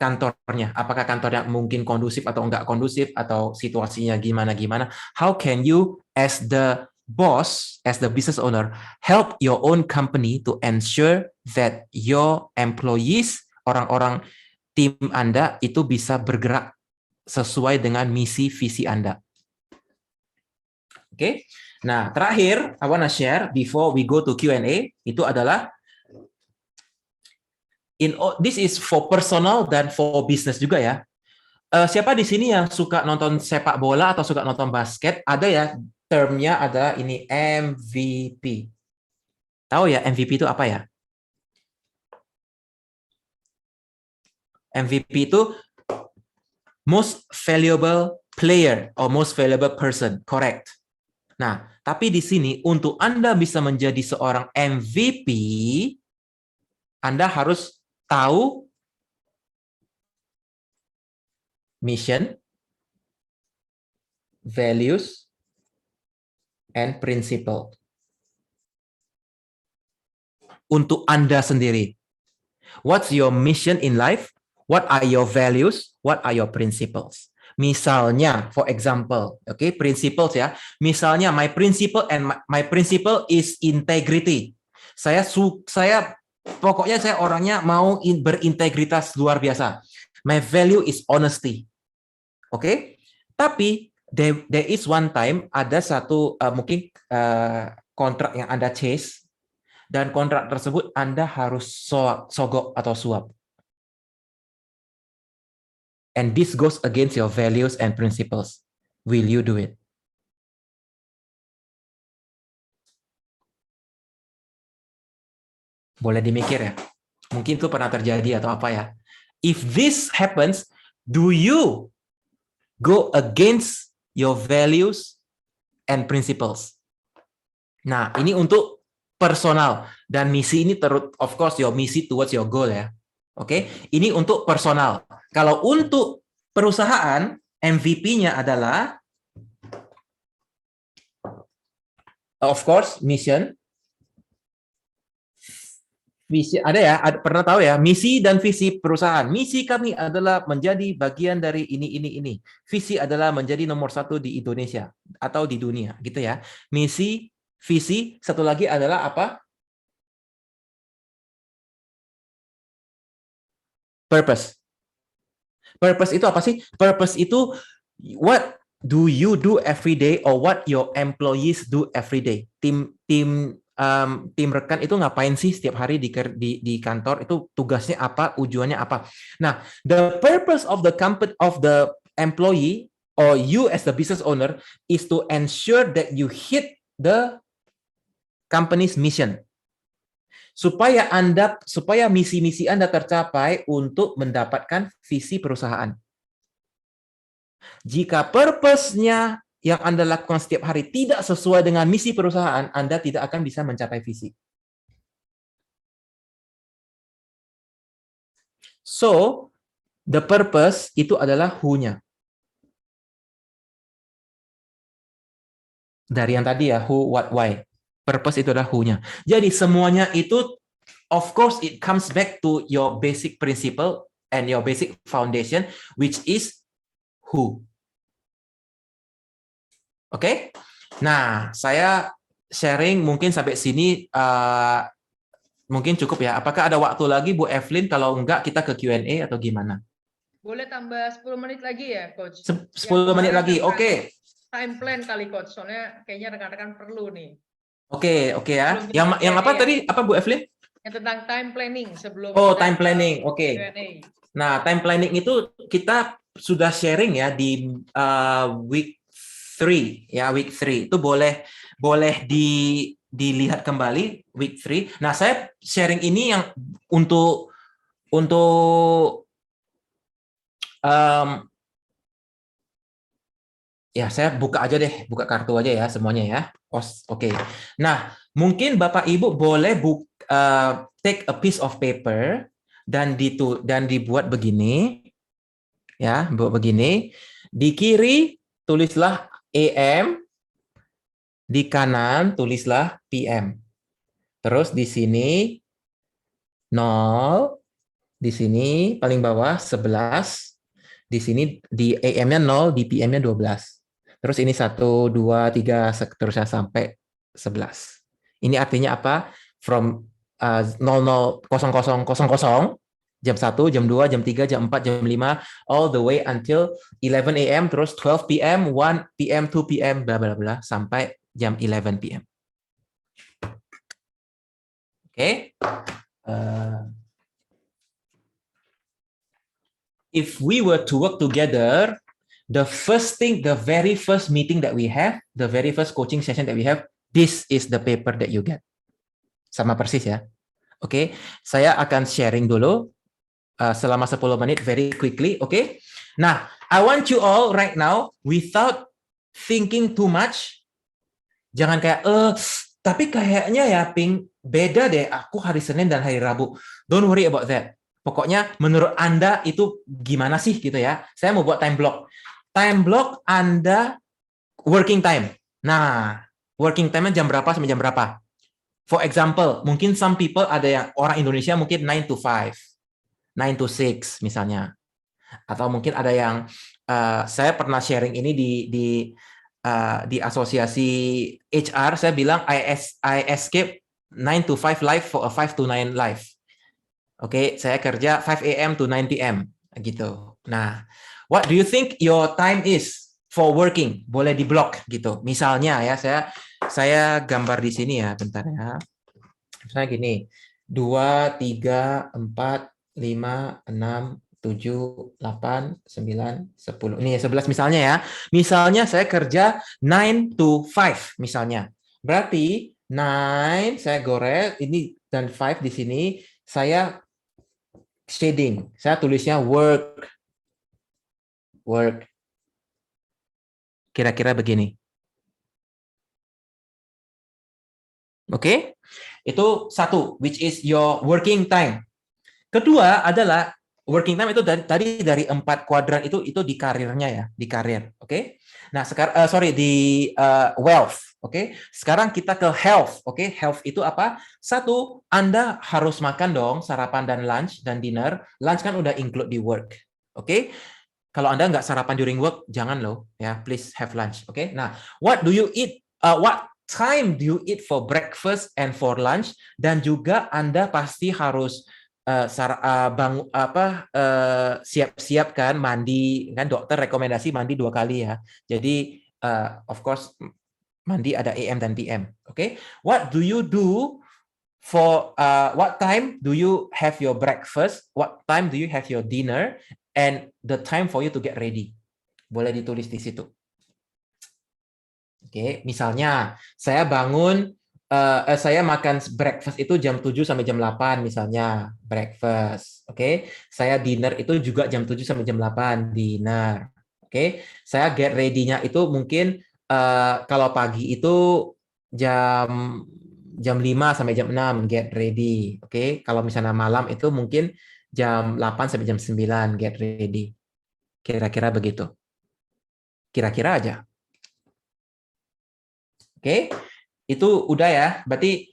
kantornya? Apakah kantornya mungkin kondusif atau nggak kondusif, atau situasinya gimana-gimana? How can you as the boss, as the business owner, help your own company to ensure that your employees, orang-orang tim Anda itu bisa bergerak sesuai dengan misi visi Anda? Oke. Nah, terakhir I wanna share before we go to Q&A itu adalah this is for personal dan for business juga ya. Siapa di sini yang suka nonton sepak bola atau suka nonton basket? Ada ya, termnya ada ini MVP. Tahu ya MVP itu apa ya? MVP itu most valuable player or most valuable person, correct? Nah, tapi di sini untuk Anda bisa menjadi seorang MVP, Anda harus tahu mission, values, and principle. Untuk Anda sendiri. What's your mission in life? What are your values? What are your principles? Misalnya, for example, okay, principles ya. Misalnya, my principle is integrity. Pokoknya saya orangnya mau berintegritas luar biasa. My value is honesty. Oke? Okay? Tapi there is one time ada satu mungkin kontrak yang Anda chase, dan kontrak tersebut Anda harus sogok atau suap. And this goes against your values and principles. Will you do it? Boleh dimikir ya. Mungkin itu pernah terjadi atau apa ya. If this happens, do you go against your values and principles? Nah, ini untuk personal. Dan misi ini of course your misi towards your goal ya. Oke, ini untuk personal. Kalau untuk perusahaan, MVP-nya adalah of course mission. Visi ada ya, pernah tahu ya, misi dan visi perusahaan. Misi kami adalah menjadi bagian dari ini. Visi adalah menjadi nomor 1 di Indonesia atau di dunia, gitu ya. Misi, visi, satu lagi adalah apa? Purpose. Purpose itu apa sih? Purpose itu what do you do every day or what your employees do every day. Tim rekan itu ngapain sih setiap hari di kantor, itu tugasnya apa, tujuannya apa. Nah, the purpose of the company of the employee or you as the business owner is to ensure that you hit the company's mission. Supaya misi-misi Anda tercapai untuk mendapatkan visi perusahaan. Jika purpose-nya yang Anda lakukan setiap hari tidak sesuai dengan misi perusahaan, Anda tidak akan bisa mencapai visi. So, the purpose itu adalah who-nya. Dari yang tadi ya, who, what, why. Purpose itu adalah who-nya. Jadi semuanya itu, of course, it comes back to your basic principle and your basic foundation, which is who. Oke? Nah, saya sharing mungkin sampai sini mungkin cukup ya. Apakah ada waktu lagi Bu Evelyn? Kalau enggak, kita ke Q&A atau gimana?
Boleh tambah 10 menit lagi ya, Coach?
10 menit lagi, oke.
Time plan kali, Coach. Soalnya kayaknya rekan-rekan perlu nih.
Oke ya. Yang apa tadi? Apa Bu Evelyn?
Yang tentang time planning sebelum.
Oh, time planning. Oke.
Q&A.
Nah, time planning itu kita sudah sharing ya di week 3 ya, week 3. Itu boleh dilihat kembali week 3. Nah, saya sharing ini yang untuk ya, saya buka aja deh, buka kartu aja ya semuanya ya. Oke. Nah, mungkin Bapak Ibu boleh take a piece of paper dan dibuat begini. Ya, buat begini. Di kiri tulislah AM, di kanan tulislah PM. Terus di sini 0, di sini paling bawah 11, di sini di AM-nya 0, di PM-nya 12. Terus ini 1, 2, 3, seterusnya sampai 11. Ini artinya apa? From 00.00, jam 1, jam 2, jam 3, jam 4, jam 5, all the way until 11 AM, terus 12 PM, 1 PM, 2 PM, bla bla bla, sampai jam 11 PM. Oke. If we were to work together, the very first meeting that we have, the very first coaching session that we have, this is the paper that you get. Sama persis ya. Oke, saya akan sharing dulu selama 10 menit very quickly, oke? Nah, I want you all right now, without thinking too much, jangan kayak, tapi kayaknya ya, Ping, beda deh, aku hari Senin dan hari Rabu. Don't worry about that. Pokoknya menurut Anda itu gimana sih gitu ya. Saya mau buat time block. Time block Anda working time. Nah, working time-nya jam berapa sampai jam berapa? For example, mungkin some people ada yang orang Indonesia mungkin 9 to 5, 9 to 6 misalnya. Atau mungkin ada yang saya pernah sharing ini di asosiasi HR, saya bilang I escape 9 to 5 life for a 5 to 9 life. Oke, saya kerja 5 AM to 9 PM gitu. Nah, what do you think your time is for working? Boleh di-block gitu. Misalnya ya, saya gambar di sini ya, bentar ya. Misalnya gini, 2, 3, 4, 5, 6, 7, 8, 9, 10. Ini 11 misalnya ya. Misalnya saya kerja 9 to 5 misalnya. Berarti 9 saya gores ini dan 5 di sini saya shading. Saya tulisnya work. Kira-kira begini. Oke? Itu satu, which is your working time. Kedua adalah working time itu tadi dari 4 kuadran itu di karirnya ya, di karir, oke? Nah, sekarang di wealth, oke? Sekarang kita ke health, oke? Health itu apa? Satu, Anda harus makan dong, sarapan dan lunch dan dinner. Lunch kan udah include di work, oke? Kalau Anda nggak sarapan during work, jangan loh, ya. Please have lunch, oke? Nah, what do you eat? What time do you eat for breakfast and for lunch? Dan juga Anda pasti harus siap-siap kan, mandi kan, dokter rekomendasi mandi 2 kali ya. Jadi of course mandi ada AM dan PM. Oke. What do you do for what time do you have your breakfast? What time do you have your dinner? And the time for you to get ready. Boleh ditulis di situ. Oke, misalnya saya bangun, saya makan breakfast itu jam 7 sampai jam 8 misalnya, breakfast. Oke, saya dinner itu juga jam 7 sampai jam 8, dinner. Oke, saya get ready-nya itu mungkin kalau pagi itu jam jam 5 sampai jam 6 get ready. Oke, kalau misalnya malam itu mungkin jam 8 sampai jam 9 get ready. Kira-kira begitu. Kira-kira aja. Oke, itu udah ya. Berarti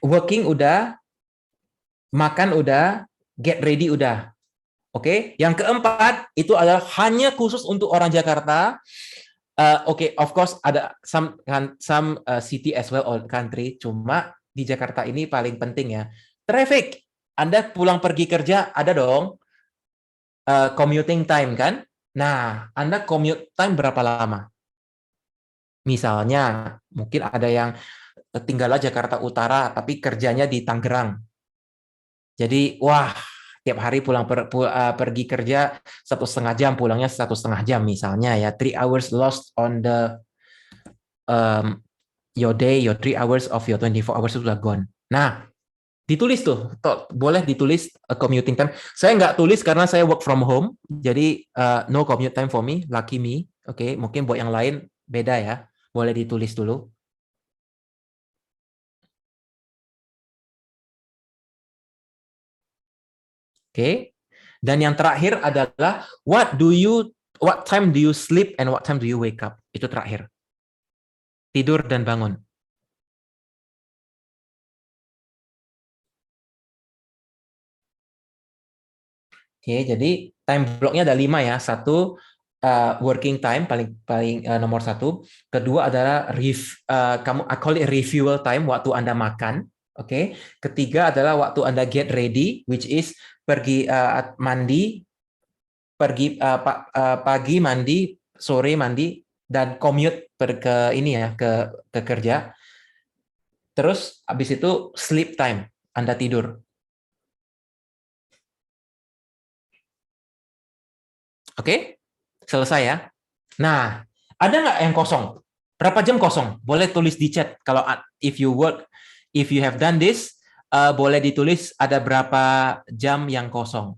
working udah, makan udah, get ready udah. Oke, yang keempat itu adalah hanya khusus untuk orang Jakarta. Oke, of course ada some city as well or country. Cuma di Jakarta ini paling penting ya. Traffic. Anda pulang pergi kerja ada dong commuting time kan? Nah, Anda commute time berapa lama? Misalnya, mungkin ada yang tinggal Jakarta Utara, tapi kerjanya di Tangerang. Jadi, wah, tiap hari pergi kerja 1,5 jam, pulangnya 1,5 jam misalnya ya. 3 hours lost on the your day, your 3 hours of your 24 hours sudah gone. Nah, ditulis tuh, boleh ditulis commuting time. Saya nggak tulis karena saya work from home, jadi no commute time for me, lucky me. Oke, mungkin buat yang lain beda ya. Boleh ditulis dulu. Oke. Dan yang terakhir adalah what time do you sleep and what time do you wake up? Itu terakhir. Tidur dan bangun. Oke, jadi time blocknya ada 5 ya. Satu, working time paling nomor 1. Kedua adalah I call it refuel time, waktu Anda makan. Oke. Ketiga adalah waktu Anda get ready, which is pergi mandi, pagi mandi, sore mandi, dan commute ke ini ya ke kerja. Terus habis itu sleep time, Anda tidur. Oke, selesai ya. Nah, ada nggak yang kosong? Berapa jam kosong? Boleh tulis di chat. Kalau if you have done this, boleh ditulis ada berapa jam yang kosong.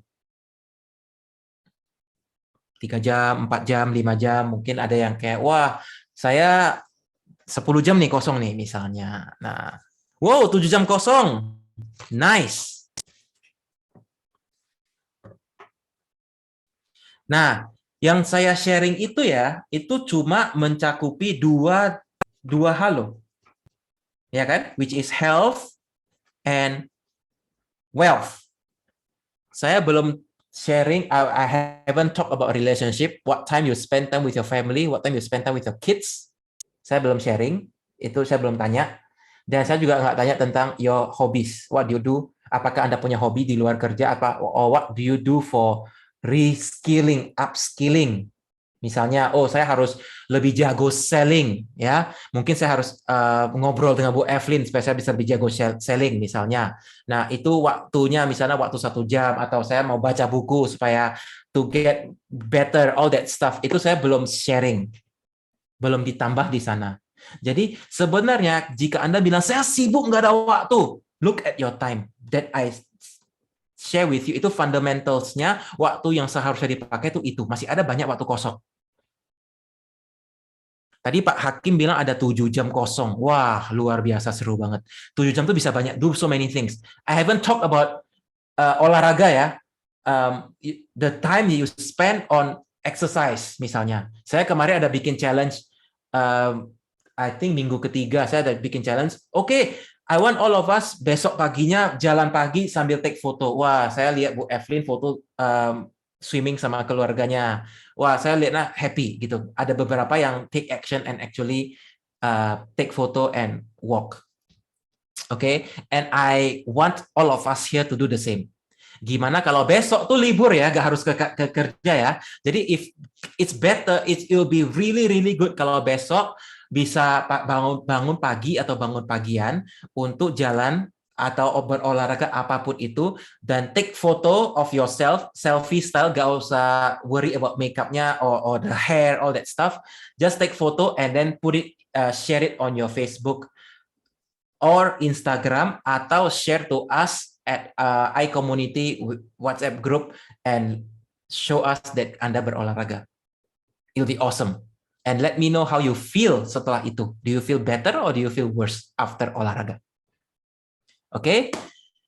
3 jam, 4 jam, 5 jam. Mungkin ada yang kayak, wah, saya 10 jam nih kosong nih misalnya. Nah, wow, 7 jam kosong. Nice. Nah, yang saya sharing itu ya, itu cuma mencakupi dua hal loh. Ya kan? Which is health and wealth. Saya belum sharing, I haven't talked about relationship, what time you spend time with your family, what time you spend time with your kids. Saya belum sharing, itu saya belum tanya. Dan saya juga nggak tanya tentang your hobbies, what do you do? Apakah Anda punya hobi di luar kerja, or what do you do for reskilling, upskilling? Misalnya, oh saya harus lebih jago selling, ya. Mungkin saya harus ngobrol dengan Bu Evelyn supaya saya bisa lebih jago selling, misalnya. Nah itu waktunya, misalnya waktu 1 jam, atau saya mau baca buku supaya to get better, all that stuff. Itu saya belum sharing, belum ditambah di sana. Jadi sebenarnya jika Anda bilang saya sibuk nggak ada waktu, look at your time that I share with you, itu fundamentals-nya, waktu yang seharusnya dipakai itu masih ada banyak waktu kosong. Tadi Pak Hakim bilang ada 7 jam kosong. Wah, luar biasa, seru banget. 7 jam itu bisa banyak, do so many things. I haven't talked about olahraga ya. The time you spend on exercise misalnya. Saya kemarin ada bikin challenge, I think minggu ketiga saya ada bikin challenge. Oke, I want all of us besok paginya jalan pagi sambil take foto. Wah, saya lihat Bu Evelyn foto swimming sama keluarganya. Wah, saya lihatnya happy gitu. Ada beberapa yang take action and actually take photo and walk. Okay, and I want all of us here to do the same. Gimana kalau besok tuh libur ya, gak harus ke kerja ya. Jadi if it's better, it will be really good kalau besok bisa bangun pagi atau bangun pagian untuk jalan atau berolahraga apapun itu, dan take photo of yourself, selfie style, gak usah worry about makeupnya or the hair, all that stuff. Just take photo and then put it, share it on your Facebook or Instagram, atau share to us at iCommunity WhatsApp group and show us that Anda berolahraga. It'll be awesome. And let me know how you feel setelah itu. Do you feel better or do you feel worse after olahraga? Oke,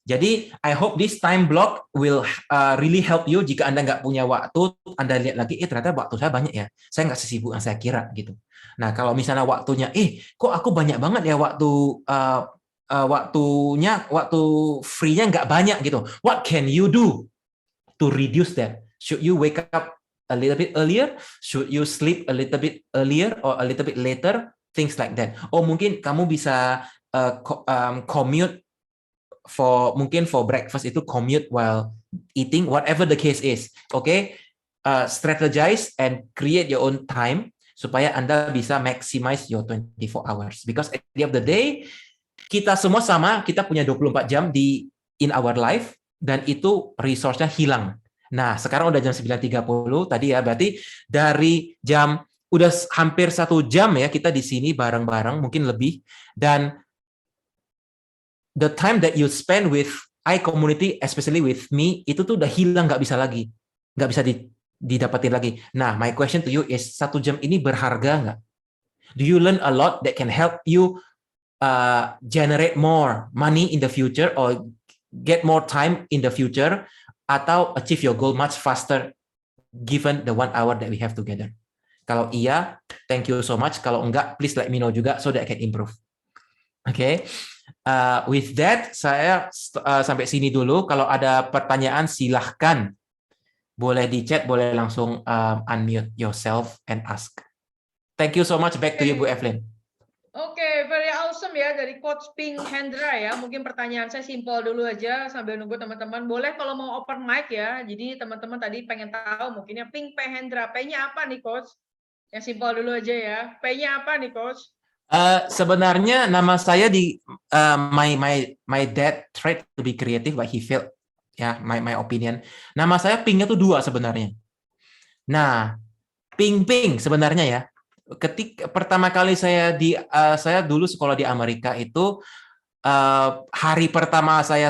jadi I hope this time block will really help you. Jika Anda nggak punya waktu, Anda lihat lagi, ternyata waktu saya banyak ya. Saya nggak sesibuk yang saya kira gitu. Nah, kalau misalnya waktunya, kok aku banyak banget ya waktu free-nya nggak banyak gitu. What can you do to reduce that? Should you wake up a little bit earlier? Should you sleep a little bit earlier or a little bit later? Things like that. Oh, mungkin kamu bisa commute for breakfast itu commute while eating, whatever the case is. Okay, strategize and create your own time supaya Anda bisa maximize your 24 hours. Because at the end of the day, kita semua sama, kita punya 24 jam in our life, dan itu resource-nya hilang. Nah, sekarang udah jam 9.30 tadi ya, berarti dari jam, udah hampir 1 jam ya kita di sini bareng-bareng, mungkin lebih, dan the time that you spend with iCommunity, especially with me, itu tuh udah hilang, nggak bisa didapatin lagi. Nah, my question to you is, 1 jam ini berharga nggak? Do you learn a lot that can help you generate more money in the future or get more time in the future, atau achieve your goal much faster given the 1 hour that we have together? Kalau iya, thank you so much. Kalau enggak, please let me know juga so that I can improve. Okay. With that, saya sampai sini dulu. Kalau ada pertanyaan, silahkan. Boleh di chat, boleh langsung unmute yourself and ask. Thank you so much. Back to you, Bu Evelyn.
Oke, very awesome ya dari Coach Pink Hendra ya. Mungkin pertanyaan saya simpel dulu aja sambil nunggu teman-teman. Boleh kalau mau open mic ya. Jadi teman-teman tadi pengen tahu mungkinnya Pink Hendra. P-nya apa nih, Coach? Yang simpel dulu aja ya. P-nya apa nih, Coach?
Sebenarnya nama saya my dad tried to be creative but he failed, ya, my opinion. Nama saya Pink-nya tuh 2 sebenarnya. Nah, Ping sebenarnya ya. Ketika pertama kali saya dulu sekolah di Amerika itu, hari pertama saya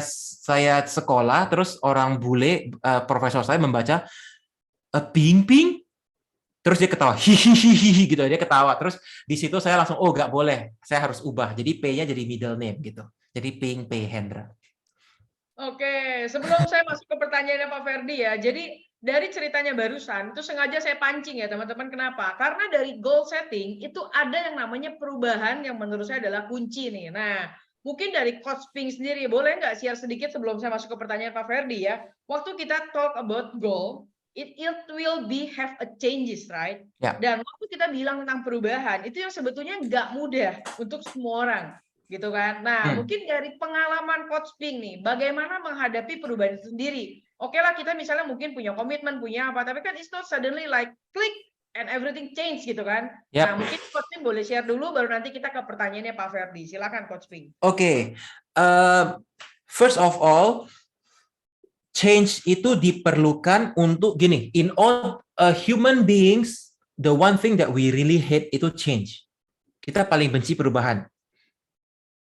sekolah, terus orang bule, profesor saya membaca Ping. Terus dia ketawa, hihihihi gitu, dia ketawa. Terus di situ saya langsung, oh nggak boleh, saya harus ubah. Jadi P-nya jadi middle name gitu. Jadi Pink P Hendra.
Oke, sebelum saya masuk ke pertanyaannya Pak Ferdi ya. Jadi dari ceritanya barusan itu sengaja saya pancing ya teman-teman. Kenapa? Karena dari goal setting itu ada yang namanya perubahan yang menurut saya adalah kunci nih. Nah, mungkin dari Coach Pink sendiri boleh nggak share sedikit sebelum saya masuk ke pertanyaan Pak Ferdi ya. Waktu kita talk about goal, it will be have a changes, right?
Ya.
Dan waktu kita bilang tentang perubahan, itu yang sebetulnya nggak mudah untuk semua orang, gitu kan? Nah, mungkin dari pengalaman Coach Pink nih, bagaimana menghadapi perubahan itu sendiri? Oke lah, kita misalnya mungkin punya komitmen, punya apa, tapi kan it's not suddenly like click and everything change gitu kan?
Yep.
Nah, mungkin Coach Pink boleh share dulu, baru nanti kita ke pertanyaannya Pak Ferdi. Silakan Coach Pink.
Oke. First of all, change itu diperlukan untuk gini, in all human beings, the one thing that we really hate itu change. Kita paling benci perubahan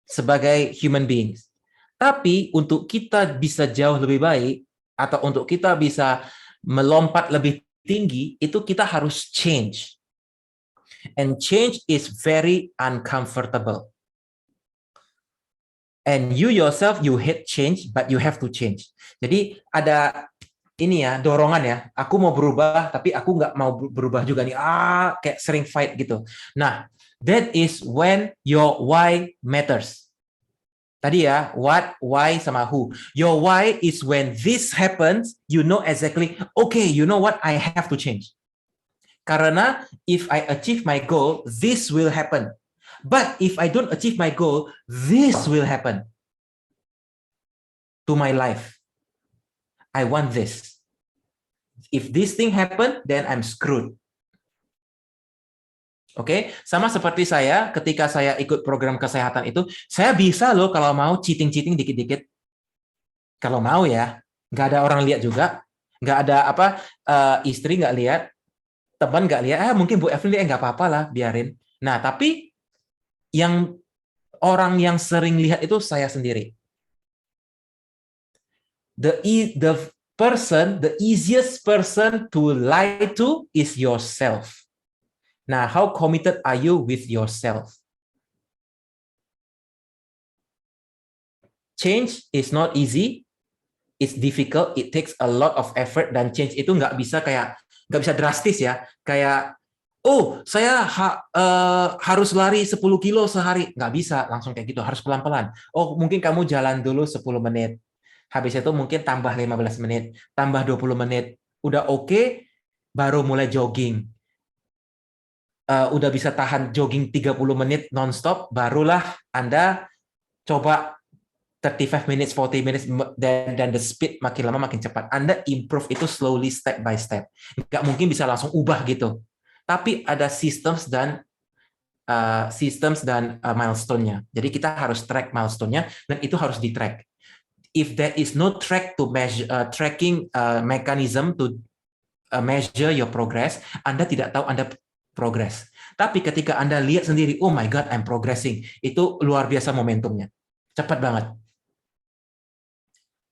sebagai human beings. Tapi untuk kita bisa jauh lebih baik, atau untuk kita bisa melompat lebih tinggi, itu kita harus change. And change is very uncomfortable. And you yourself, you hate change, but you have to change. Jadi ada ini ya, dorongan ya. Aku mau berubah, tapi aku nggak mau berubah juga nih. Kayak sering fight gitu. Nah, that is when your why matters. Tadi ya, what, why, sama who. Your why is when this happens, you know exactly, okay, you know what, I have to change. Karena if I achieve my goal, this will happen. But if I don't achieve my goal, this will happen to my life. I want this. If this thing happen, then I'm screwed. Oke, sama seperti saya ketika saya ikut program kesehatan itu, saya bisa loh kalau mau cheating-cheating dikit-dikit. Kalau mau ya, nggak ada orang lihat juga, nggak ada apa istri nggak lihat, teman nggak lihat, mungkin Bu Evelyn nggak apa-apa lah, biarin. Nah, tapi yang orang yang sering lihat itu saya sendiri. The easiest person to lie to is yourself. Nah, how committed are you with yourself? Change is not easy, it's difficult, it takes a lot of effort, dan change itu nggak bisa drastis ya, kayak saya harus lari 10 kilo sehari, nggak bisa langsung kayak gitu, harus pelan-pelan. Mungkin kamu jalan dulu 10 menit, habis itu mungkin tambah 15 menit, tambah 20 menit, udah oke, baru mulai jogging. Udah bisa tahan jogging 30 menit non-stop, barulah Anda coba 35 minutes, 40 minutes, dan the speed makin lama makin cepat. Anda improve itu slowly, step by step. Nggak mungkin bisa langsung ubah gitu. Tapi ada systems dan milestone-nya. Jadi kita harus track milestone-nya, dan itu harus di-track. If there is no track to measure, tracking mechanism to measure your progress, Anda tidak tahu Anda progress. Tapi ketika Anda lihat sendiri, oh my God, I'm progressing. Itu luar biasa momentumnya. Cepat banget.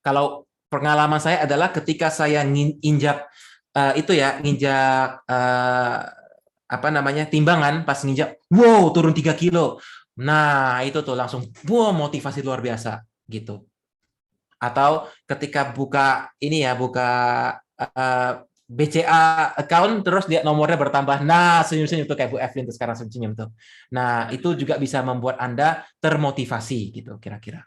Kalau pengalaman saya adalah ketika saya nginjak timbangan, pas nginjak, wow, turun 3 kilo. Nah, itu tuh langsung, wow, motivasi luar biasa gitu. Atau ketika buka BCA account, terus lihat nomornya bertambah. Nah, senyum-senyum tuh kayak Bu Evelyn tuh sekarang senyum tuh. Nah, itu juga bisa membuat Anda termotivasi gitu kira-kira.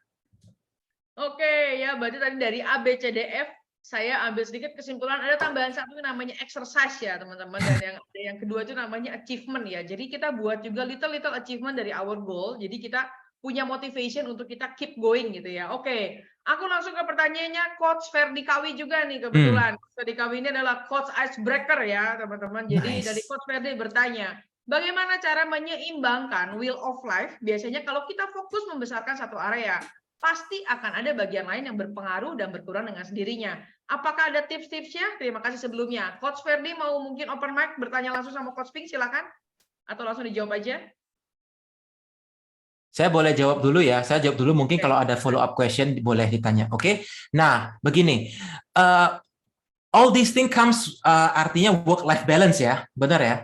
Oke, ya berarti tadi dari A, B, C, D, F, saya ambil sedikit kesimpulan. Ada tambahan satu yang namanya exercise ya teman-teman, dan yang kedua itu namanya achievement ya. Jadi kita buat juga little achievement dari our goal. Jadi kita punya motivation untuk kita keep going gitu ya. Oke, aku langsung ke pertanyaannya Coach Ferdi Kawi juga nih kebetulan. Coach Ferdi Kawi ini adalah Coach Icebreaker ya teman-teman. Jadi dari Coach Ferdi bertanya, bagaimana cara menyeimbangkan wheel of life? Biasanya kalau kita fokus membesarkan satu area, pasti akan ada bagian lain yang berpengaruh dan berkurang dengan sendirinya. Apakah ada tips-tipsnya? Terima kasih sebelumnya. Coach Ferdi mau mungkin open mic bertanya langsung sama Coach Pink, silakan. Atau langsung dijawab aja.
Saya boleh jawab dulu ya. Saya jawab dulu, mungkin kalau ada follow up question boleh ditanya. Oke? Nah, begini. All these things comes artinya work life balance ya. Benar ya?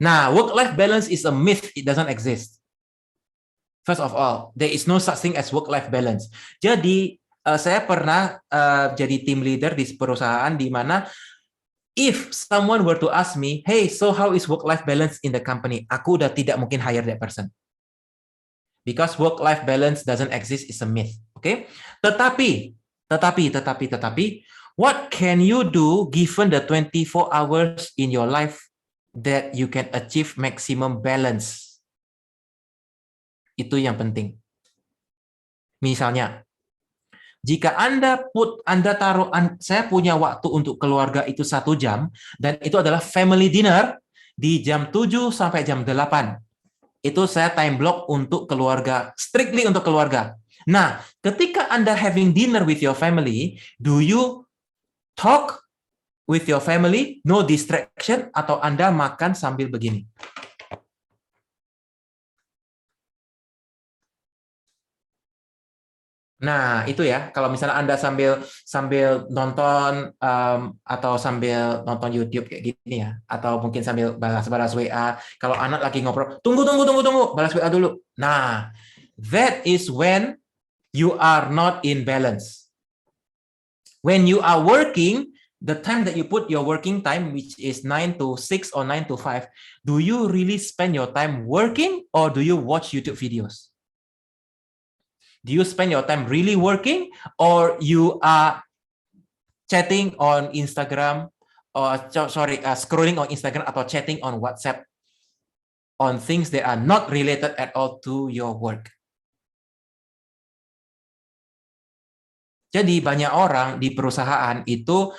Nah, work life balance is a myth, it doesn't exist. First of all, there is no such thing as work life balance. Jadi, saya pernah jadi team leader di perusahaan di mana if someone were to ask me, "Hey, so how is work life balance in the company?" Aku udah tidak mungkin hire that person. Because work-life balance doesn't exist, is a myth. Okay? Tetapi, what can you do given the 24 hours in your life that you can achieve maximum balance? Itu yang penting. Misalnya, jika saya punya waktu untuk keluarga itu 1 jam, dan itu adalah family dinner di jam 7 sampai jam 8. Itu saya time block untuk keluarga, strictly untuk keluarga. Nah, ketika Anda having dinner with your family, do you talk with your family, no distraction, atau Anda makan sambil begini? Nah, itu ya. Kalau misalnya Anda sambil nonton atau sambil nonton YouTube kayak gini ya, atau mungkin sambil balas WA. Kalau anak lagi ngobrol, tunggu, balas WA dulu. Nah, that is when you are not in balance. When you are working, the time that you put your working time, which is 9 to 6 or 9 to 5, do you really spend your time working or do you watch YouTube videos? Do you spend your time really working, or you are chatting on Instagram, or scrolling on Instagram atau chatting on WhatsApp on things that are not related at all to your work? Jadi banyak orang di perusahaan itu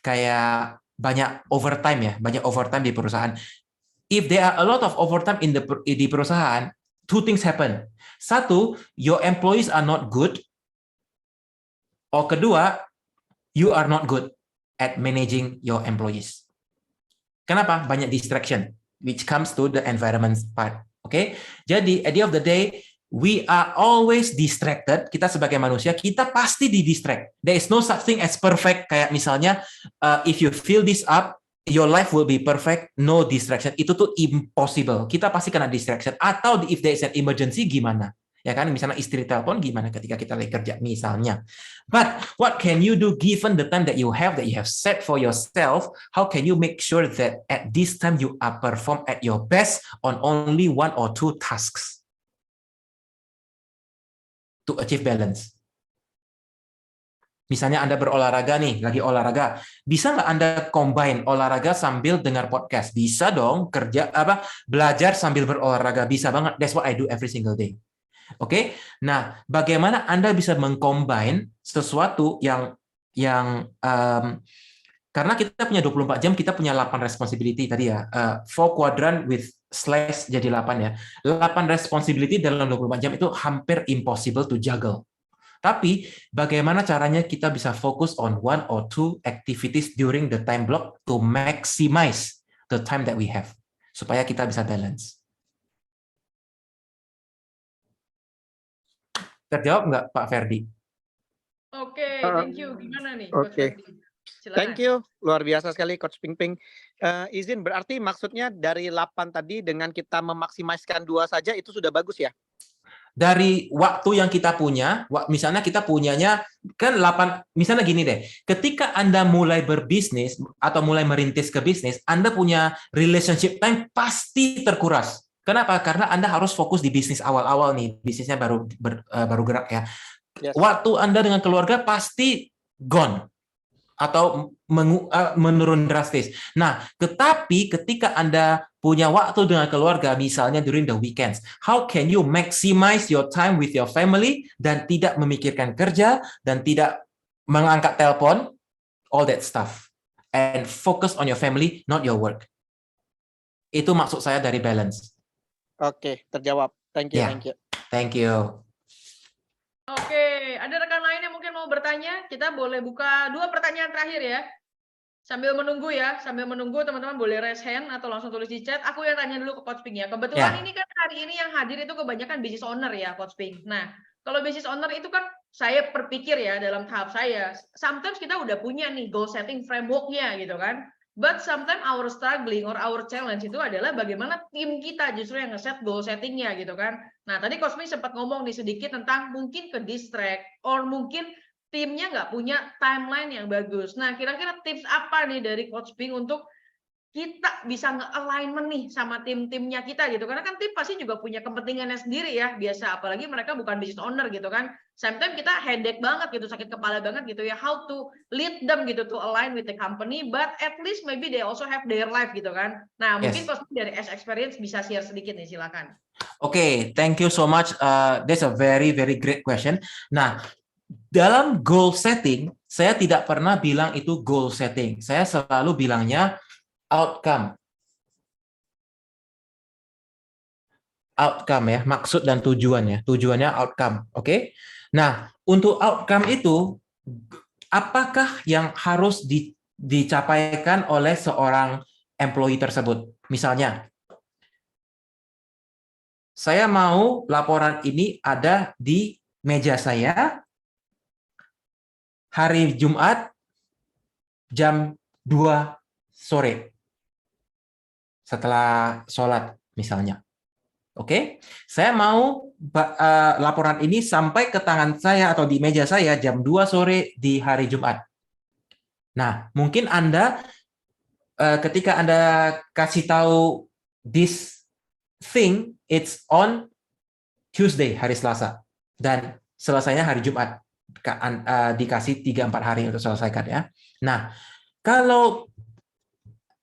kayak banyak overtime ya, banyak overtime di perusahaan. if there are a lot of overtime di perusahaan, two things happen. Satu, your employees are not good. Or kedua, you are not good at managing your employees. Kenapa? Banyak distraction, which comes to the environment part. Oke, jadi at the end of the day, we are always distracted. Kita sebagai manusia, kita pasti di-distract. There is no such thing as perfect. Kayak misalnya, if you fill this up, your life will be perfect, no distraction. Itu tuh impossible. Kita pasti kena distraction. Atau if there is an emergency, gimana? Ya kan, misalnya istri telepon gimana ketika kita lagi kerja misalnya. But what can you do given the time that you have set for yourself? How can you make sure that at this time you are perform at your best on only one or two tasks to achieve balance? Misalnya Anda berolahraga nih, lagi olahraga, bisa nggak Anda combine olahraga sambil dengar podcast? Bisa dong, belajar sambil berolahraga, bisa banget. That's what I do every single day. Oke, nah bagaimana Anda bisa mengcombine sesuatu yang karena kita punya 24 jam, kita punya 8 responsibility tadi ya, 4 quadrant with slash jadi 8 ya. 8 responsibility dalam 24 jam itu hampir impossible to juggle. Tapi bagaimana caranya kita bisa fokus on one or two activities during the time block to maximize the time that we have supaya kita bisa balance. Terjawab nggak Pak Ferdi?
Oke, thank you. Gimana nih, Coach
Oke.
Ferdi? Silakan.
Thank you, luar biasa sekali Coach Ping Ping. Izin berarti maksudnya dari 8 tadi dengan kita memaksimalkan 2 saja itu sudah bagus ya?
Dari waktu yang kita punya, misalnya kita punyanya kan 8, misalnya gini deh, ketika Anda mulai berbisnis atau mulai merintis ke bisnis, Anda punya relationship time pasti terkuras. Kenapa? Karena Anda harus fokus di bisnis awal-awal nih, bisnisnya baru gerak ya.
Yes.
Waktu Anda dengan keluarga pasti gone atau menurun drastis. Nah, tetapi ketika Anda punya waktu dengan keluarga, misalnya during the weekends, how can you maximize your time with your family dan tidak memikirkan kerja dan tidak mengangkat telepon, all that stuff, and focus on your family, not your work. Itu maksud saya dari balance.
Oke, terjawab. Thank you,
Yeah.
thank you.
Thank you.
Oke, ada rekan lain yang mungkin mau bertanya? Kita boleh buka 2 pertanyaan terakhir ya. Sambil menunggu teman-teman boleh raise hand atau langsung tulis di chat. Aku yang tanya dulu ke Coach Ping ya. Kebetulan ini kan hari ini yang hadir itu kebanyakan business owner ya, Coach Ping. Nah, kalau business owner itu kan saya berpikir ya dalam tahap saya, sometimes kita udah punya nih goal setting framework-nya gitu kan. But sometimes our struggling or our challenge itu adalah bagaimana tim kita justru yang nge-set goal setting-nya gitu kan. Nah, tadi Coach Ping sempat ngomong nih sedikit tentang mungkin ke distract or mungkin timnya nggak punya timeline yang bagus. Nah, kira-kira tips apa nih dari Coach Ping untuk kita bisa nge-alignment nih sama tim-timnya kita gitu. Karena kan tim pasti juga punya kepentingannya sendiri ya. Biasa, apalagi mereka bukan business owner gitu kan. Sometimes kita headache banget gitu, sakit kepala banget gitu ya. How to lead them gitu to align with the company, but at least maybe they also have their life gitu kan. Nah, mungkin Coach Ping dari experience bisa share sedikit nih, silakan.
Oke, thank you so much. That's a very, very great question. Nah, dalam goal setting, saya tidak pernah bilang itu goal setting. Saya selalu bilangnya outcome. Outcome ya, maksud dan tujuan ya. Tujuannya outcome, oke? Nah, untuk outcome itu, apakah yang harus dicapaikan oleh seorang employee tersebut? Misalnya, saya mau laporan ini ada di meja saya hari Jumat jam 2 sore setelah sholat misalnya. Oke, saya mau laporan ini sampai ke tangan saya atau di meja saya jam 2 sore di hari Jumat. Nah, mungkin Anda ketika Anda kasih tahu this thing, it's on Tuesday, hari Selasa, dan selesainya hari Jumat, dikasih 3-4 hari untuk selesaikan ya. Nah, kalau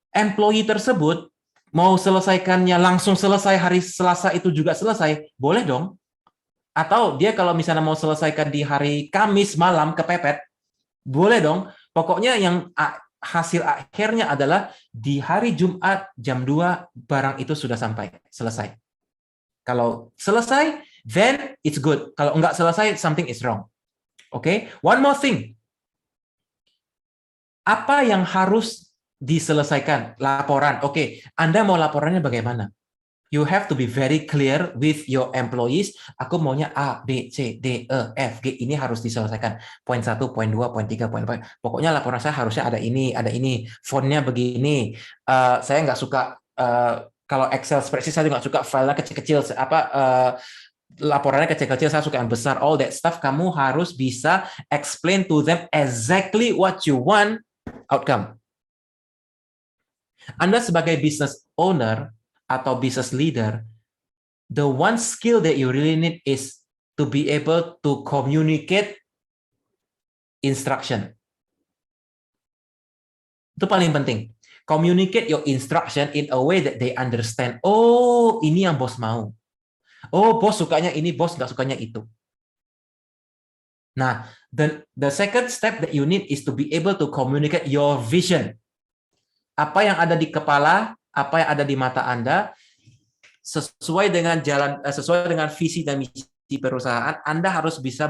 employee tersebut mau selesaikannya langsung selesai hari Selasa itu juga selesai, boleh dong. Atau dia kalau misalnya mau selesaikan di hari Kamis malam kepepet, boleh dong. Pokoknya yang hasil akhirnya adalah di hari Jumat jam 2 barang itu sudah sampai, selesai. Kalau selesai, then it's good. Kalau enggak selesai, something is wrong. Oke, one more thing. Apa yang harus diselesaikan? Laporan. Oke, Anda mau laporannya bagaimana? You have to be very clear with your employees. Aku maunya A, B, C, D, E, F, G. Ini harus diselesaikan. Poin 1, poin 2, poin 3, poin 4. Pokoknya laporan saya harusnya ada ini. Fontnya begini. Saya nggak suka, kalau Excel spreadsheet saya nggak suka filenya kecil-kecil. Laporannya kecil-kecil, saya suka yang besar. All that stuff, kamu harus bisa explain to them exactly what you want outcome. Anda sebagai business owner, atau business leader, the one skill that you really need is to be able to communicate instruction. Itu paling penting. Communicate your instruction in a way that they understand. Oh, ini yang bos mau. Oh, bos sukanya ini, bos nggak sukanya itu. Nah, the second step that you need is to be able to communicate your vision. Apa yang ada di kepala, apa yang ada di mata Anda, sesuai dengan visi dan misi perusahaan, Anda harus bisa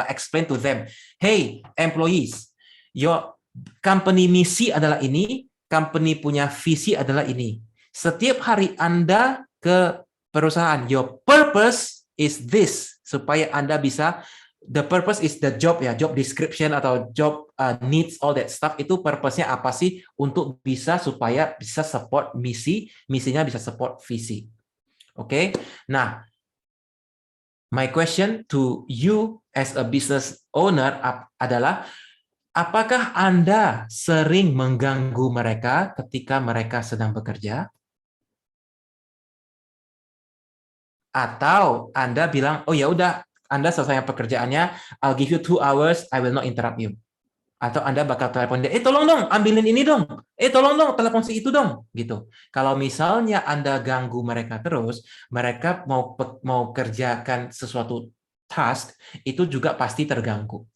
explain to them, hey employees, your company misi adalah ini, company punya visi adalah ini. Setiap hari Anda ke perusahaan, your purpose is this, supaya Anda bisa, the purpose is the job ya, job description atau job needs, all that stuff, itu purpose-nya apa sih, untuk supaya bisa support misinya bisa support visi. Oke, nah, my question to you as a business owner adalah, apakah Anda sering mengganggu mereka ketika mereka sedang bekerja? Atau Anda bilang, oh ya udah, Anda selesai pekerjaannya, I'll give you 2 hours, I will not interrupt you. Atau Anda bakal telepon dia, tolong dong, ambilin ini dong, tolong dong, telepon si itu dong, gitu. Kalau misalnya Anda ganggu mereka terus, mereka mau kerjakan sesuatu task, itu juga pasti terganggu.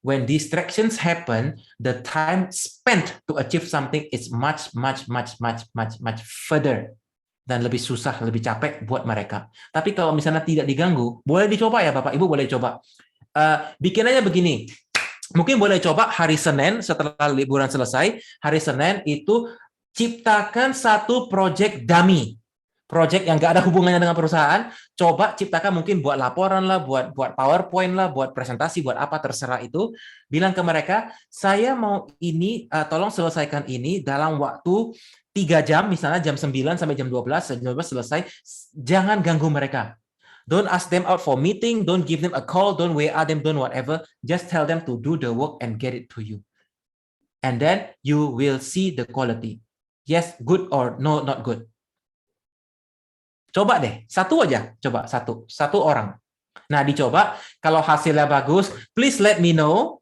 When distractions happen, the time spent to achieve something is much further, dan lebih susah, lebih capek buat mereka. Tapi kalau misalnya tidak diganggu, boleh dicoba ya Bapak Ibu, boleh coba. Bikin aja begini, mungkin boleh coba hari Senin setelah liburan selesai, hari Senin itu ciptakan satu project dummy, project yang nggak ada hubungannya dengan perusahaan. Coba ciptakan, mungkin buat laporan lah, buat PowerPoint lah, buat presentasi, buat apa terserah itu. Bilang ke mereka, saya mau ini, tolong selesaikan ini dalam waktu 3 jam, misalnya jam 9 sampai jam 12, selesai. Jangan ganggu mereka. Don't ask them out for meeting, don't give them a call, don't WA them, don't whatever. Just tell them to do the work and get it to you. And then you will see the quality. Yes, good or no, not good. Coba deh, satu aja. Coba, satu orang. Nah, dicoba. Kalau hasilnya bagus, please let me know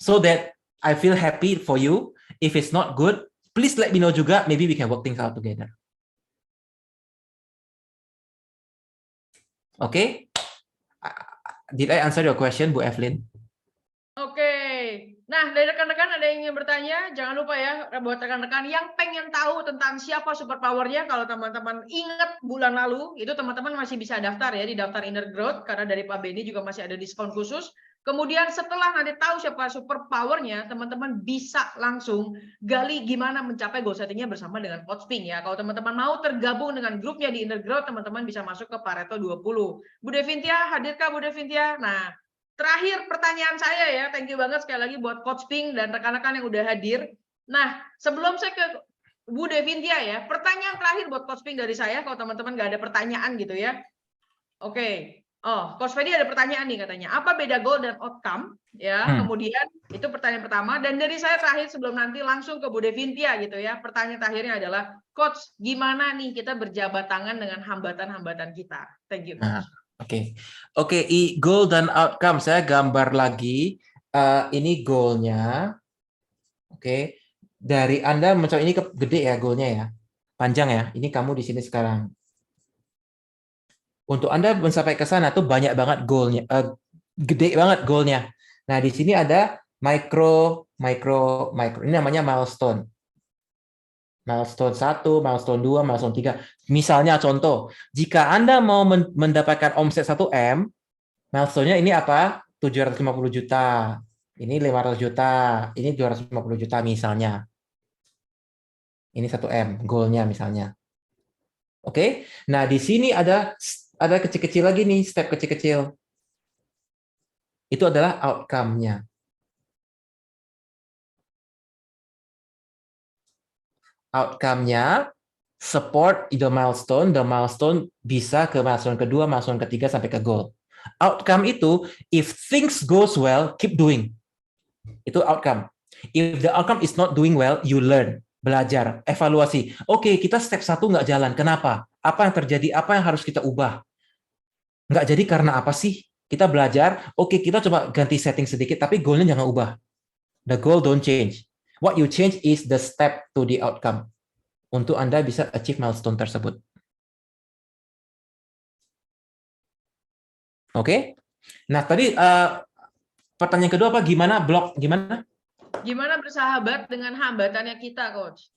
so that I feel happy for you. If it's not good, please let me know juga. Maybe we can work things out together. Oke, did I answer your question, Bu Evelyn?
Oke, nah dari rekan-rekan ada yang ingin bertanya, jangan lupa ya buat rekan-rekan yang pengen tahu tentang siapa superpowernya. Kalau teman-teman ingat bulan lalu, itu teman-teman masih bisa daftar ya di daftar Inner Growth, karena dari Pak Benny juga masih ada diskon khusus. Kemudian setelah nanti tahu siapa superpowernya, teman-teman bisa langsung gali gimana mencapai goal settingnya bersama dengan Coach Ping ya. Kalau teman-teman mau tergabung dengan grupnya di Inner Growth, teman-teman bisa masuk ke Pareto 20. Bu Devintia, hadirkah Bu Devintia? Nah, terakhir pertanyaan saya ya, thank you banget sekali lagi buat Coach Ping dan rekan-rekan yang udah hadir. Nah, sebelum saya ke Bu Devintia ya, pertanyaan terakhir buat Coach Ping dari saya, kalau teman-teman nggak ada pertanyaan gitu ya. Oke. Oh, Coach Fedi ada pertanyaan nih katanya. Apa beda goal dan outcome? Ya, kemudian itu pertanyaan pertama. Dan dari saya terakhir sebelum nanti langsung ke Bu Devintia gitu ya. Pertanyaan terakhirnya adalah, Coach, gimana nih kita berjabat tangan dengan hambatan-hambatan kita? Thank you, Coach.
Oke, goal dan outcome. Saya gambar lagi. Ini goalnya. Oke. Dari Anda mencoba, ini gede ya goalnya ya. Panjang ya. Ini kamu di sini sekarang. Untuk Anda mencapai ke sana tuh banyak banget goalnya, gede banget goalnya. Nah, di sini ada micro. Ini namanya milestone. Milestone 1, milestone 2, milestone 3. Misalnya contoh, jika Anda mau mendapatkan omset 1M, milestone-nya ini apa? 750 juta. Ini 500 juta. Ini 250 juta misalnya. Ini 1M, goal-nya misalnya. Oke? Nah, di sini ada kecil-kecil lagi nih, step kecil-kecil. Itu adalah outcome-nya. Outcome-nya support the milestone bisa ke milestone kedua, milestone ketiga sampai ke goal. Outcome itu, if things goes well, keep doing. Itu outcome. If the outcome is not doing well, you learn, belajar, evaluasi. Oke, kita step 1 nggak jalan. Kenapa? Apa yang terjadi? Apa yang harus kita ubah? Nggak jadi karena apa sih? Kita belajar, oke kita coba ganti setting sedikit, tapi goalnya jangan ubah. The goal don't change. What you change is the step to the outcome. Untuk Anda bisa achieve milestone tersebut. Oke? Nah, tadi pertanyaan kedua apa? Gimana
Gimana bersahabat dengan hambatannya kita, Coach?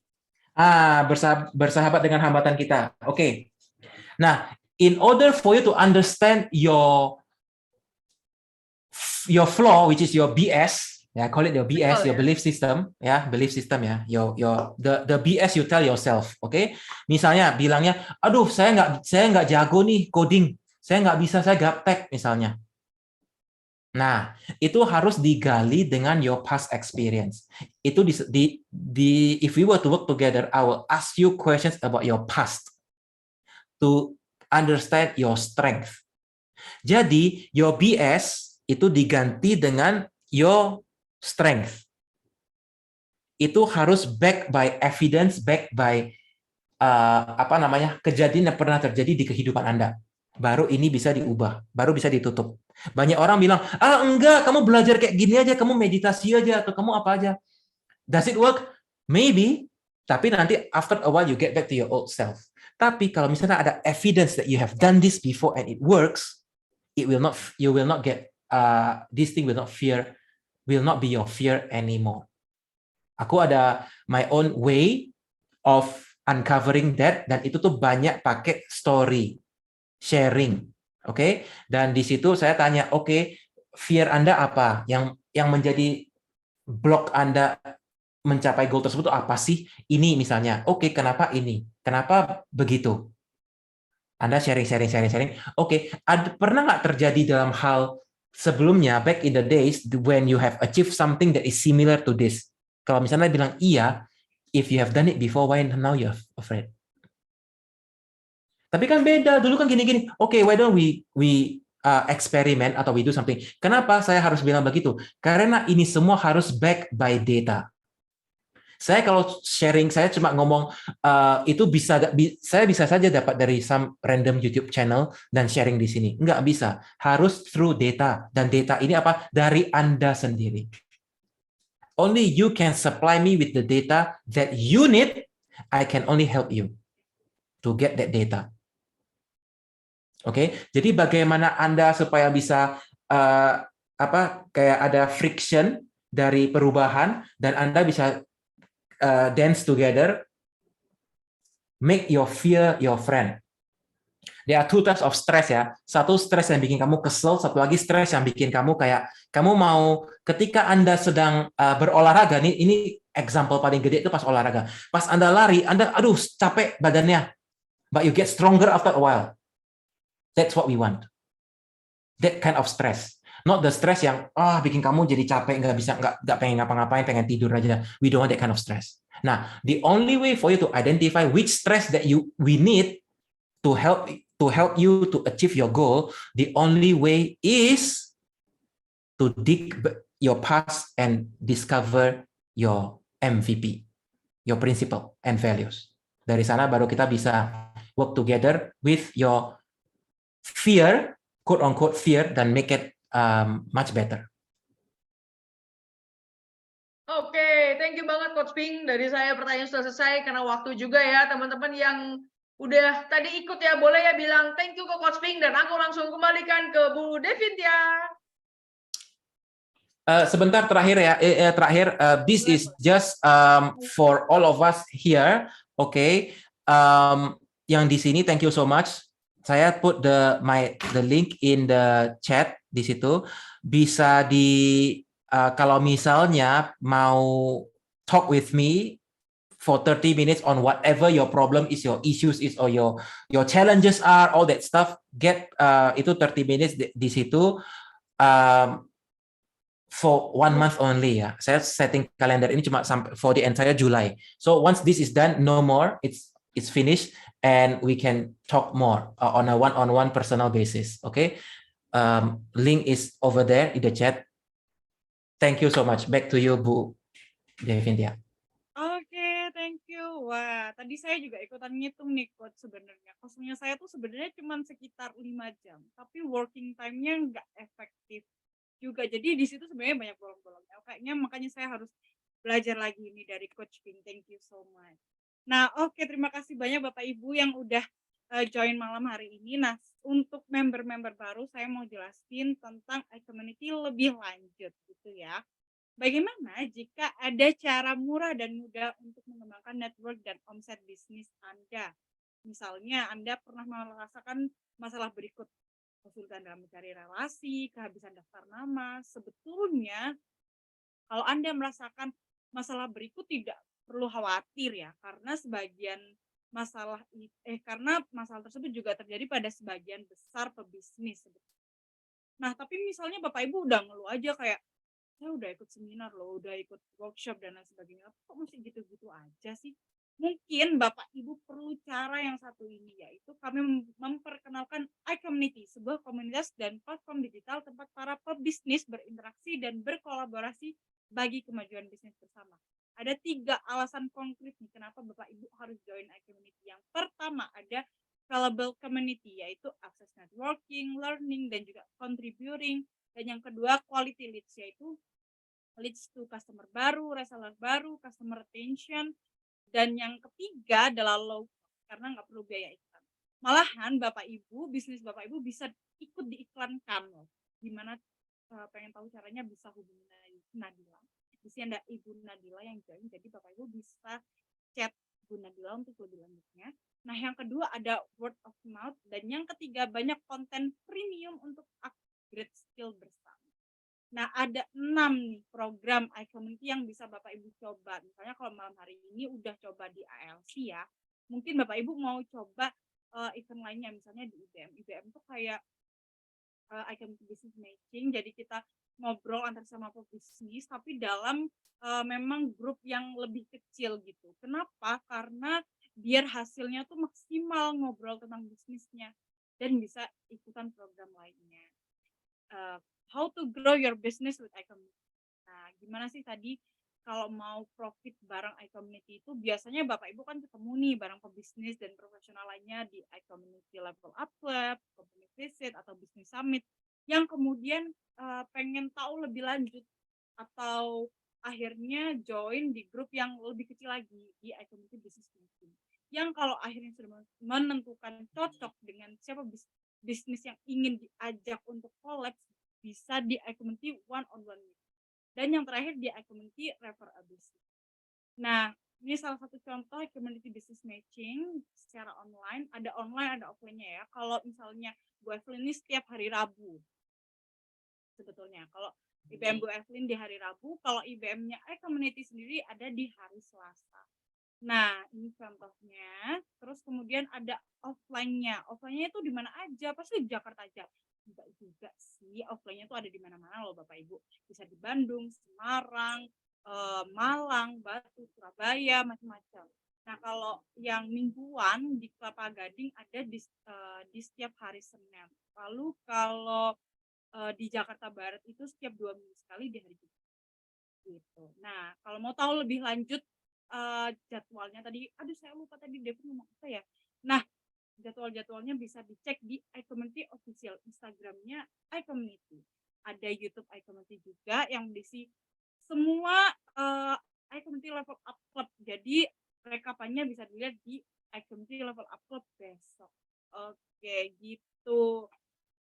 Bersahabat dengan hambatan kita. Oke. Nah, in order for you to understand your flaw, which is your BS, ya, call it your BS, your belief system, ya, the BS you tell yourself, oke? Misalnya bilangnya, aduh, saya nggak jago nih coding, saya nggak bisa, saya gaptek misalnya. Nah, itu harus digali dengan your past experience. Itu if we were to work together, I will ask you questions about your past to understand your strength. Jadi, your BS itu diganti dengan your strength. Itu harus backed by evidence, backed by kejadian yang pernah terjadi di kehidupan Anda. Baru ini bisa diubah, baru bisa ditutup. Banyak orang bilang, enggak, kamu belajar kayak gini aja, kamu meditasi aja, atau kamu apa aja. Does it work? Maybe, tapi nanti after a while you get back to your old self. Tapi kalau misalnya ada evidence that you have done this before and it works, you will not get, this thing will not be your fear anymore. Aku ada my own way of uncovering that, dan itu tuh banyak pakai story, sharing. Oke, dan di situ saya tanya, fear Anda apa? Yang menjadi block Anda mencapai goal tersebut itu apa sih? Ini misalnya, kenapa ini? Kenapa begitu? Anda sharing. Pernah nggak terjadi dalam hal sebelumnya, back in the days, when you have achieved something that is similar to this? Kalau misalnya bilang iya, if you have done it before, why now you're afraid? Tapi kan beda, dulu kan gini-gini. Why don't we eksperimen atau we do something. Kenapa saya harus bilang begitu? Karena ini semua harus backed by data. Saya kalau sharing, saya cuma ngomong, itu saya bisa saja dapat dari some random YouTube channel dan sharing di sini. Nggak bisa. Harus through data. Dan data ini apa? Dari Anda sendiri. Only you can supply me with the data that you need. I can only help you to get that data. Jadi bagaimana Anda supaya bisa kayak ada friction dari perubahan dan Anda bisa dance together, make your fear your friend. There are two types of stress ya. Satu stres yang bikin kamu kesel, satu lagi stres yang bikin kamu kayak kamu mau ketika Anda sedang berolahraga nih, ini example paling gede itu pas olahraga. Pas Anda lari, Anda aduh capek badannya. But you get stronger after a while. That's what we want. That kind of stress. Not the stress yang bikin kamu jadi capek, nggak pengen ngapa-ngapain, pengen tidur aja. We don't want that kind of stress. Nah, the only way for you to identify which stress that we need to help you to achieve your goal, the only way is to dig your past and discover your MVP, your principle and values. Dari sana baru kita bisa work together with your fear, quote unquote fear, dan make it much better.
Thank you banget Coach Ping. Dari saya pertanyaan sudah selesai karena waktu juga ya. Teman-teman yang udah tadi ikut ya, boleh ya bilang thank you ke Coach Ping dan aku langsung kembalikan ke Bu Devintia.
Sebentar terakhir ya, this
Boleh,
is
boleh.
just for all of us here, okay? Yang di sini, thank you so much. Saya put the link in the chat di situ. Bisa kalau misalnya mau talk with me for 30 minutes on whatever your problem is, your issues is, or your challenges are, all that stuff. Get itu 30 minutes di situ. For 1 month only ya. Saya setting kalender ini cuma sampai for the entire July. So once this is done, no more. It's finished and we can talk more on a one-on-one personal basis. Okay. Link is over there in the chat. Thank you so much. Back to you, Bu Devintia.
Oke, thank you. Wah, tadi saya juga ikutan ngitung nih coach sebenarnya. Kosnya saya tuh sebenarnya cuma sekitar 5 jam, tapi working time-nya nggak efektif juga. Jadi di situ sebenarnya banyak bolong-bolongnya. Kayaknya makanya saya harus belajar lagi ini dari Coach Ping. Thank you so much. Nah, oke, terima kasih banyak Bapak Ibu yang udah join malam hari ini. Nah, untuk member-member baru saya mau jelasin tentang iCommunity lebih lanjut gitu ya. Bagaimana jika ada cara murah dan mudah untuk mengembangkan network dan omset bisnis Anda? Misalnya Anda pernah merasakan masalah berikut, kesulitan dalam mencari relasi, kehabisan daftar nama. Sebetulnya kalau Anda merasakan masalah berikut tidak perlu khawatir ya, karena karena masalah tersebut juga terjadi pada sebagian besar pebisnis. Nah, tapi misalnya Bapak Ibu udah ngeluh aja kayak, saya udah ikut seminar loh, udah ikut workshop dan lain sebagainya, kok masih gitu-gitu aja sih? Mungkin Bapak Ibu perlu cara yang satu ini, yaitu kami memperkenalkan iCommunity, sebuah komunitas dan platform digital tempat para pebisnis berinteraksi dan berkolaborasi bagi kemajuan bisnis bersama. Ada 3 alasan konkret nih kenapa Bapak Ibu harus join iCommunity. Yang pertama ada valuable community, yaitu akses networking, learning, dan juga contributing. Dan yang kedua quality leads, yaitu leads to customer baru, reseller baru, customer retention. Dan yang ketiga adalah low cost, karena nggak perlu biaya iklan. Malahan Bapak Ibu, bisnis Bapak Ibu bisa ikut diiklankan loh. Gimana pengen tahu caranya, bisa hubungi Nadila. Di sini ada Ibu Nadila yang join, jadi Bapak Ibu bisa chat Ibu Nadila untuk lebih lanjutnya. Nah, yang kedua ada word of mouth, dan yang ketiga banyak konten premium untuk upgrade skill bersama. Nah, ada 6 nih program iCommunity yang bisa Bapak Ibu coba. Misalnya kalau malam hari ini udah coba di ALC ya, mungkin Bapak Ibu mau coba event lainnya, misalnya di IBM. IBM tuh kayak iCommunity Business Matching, jadi kita ngobrol antar sama pebisnis, tapi dalam memang grup yang lebih kecil gitu. Kenapa? Karena biar hasilnya tuh maksimal ngobrol tentang bisnisnya dan bisa ikutan program lainnya. How to grow your business with iCommunity. Nah, gimana sih tadi kalau mau profit bareng iCommunity itu biasanya Bapak Ibu kan ketemu nih bareng pebisnis dan profesional lainnya di iCommunity Level Up Club, Company Visit, atau Business Summit yang kemudian pengen tahu lebih lanjut atau akhirnya join di grup yang lebih kecil lagi di iCommunity Business Meeting. Yang kalau akhirnya sudah menentukan cocok dengan siapa bisnis yang ingin diajak untuk collab, bisa di iCommunity one-on-one meeting. Dan yang terakhir di iCommunity refer a business. Nah, ini salah satu contoh iCommunity business matching secara online. Ada online, ada offline-nya ya. Kalau misalnya Bu Evelyn ini setiap hari Rabu. Sebetulnya kalau IBM Bu Evelyn di hari Rabu, kalau IBM-nya iCommunity sendiri ada di hari Selasa. Nah, ini contohnya. Terus kemudian ada offline-nya. Offline-nya itu di mana aja? Pasti di Jakarta aja. Enggak juga sih, offline-nya tuh ada di mana-mana loh Bapak Ibu. Bisa di Bandung, Semarang, Malang, Batu, Surabaya, macam-macam. Nah, kalau yang mingguan di Kelapa Gading ada di setiap hari Senin. Lalu kalau di Jakarta Barat itu setiap 2 minggu sekali di hari Jumat. Gitu. Nah, kalau mau tahu lebih lanjut jadwalnya tadi, aduh saya lupa tadi Devin ngomong apa ya. Nah, jadwal-jadwalnya bisa dicek di iCommunity official, Instagramnya iCommunity. Ada YouTube iCommunity juga yang berisi semua iCommunity Level Up Club. Jadi rekapannya bisa dilihat di iCommunity Level Up Club besok. Oke, gitu.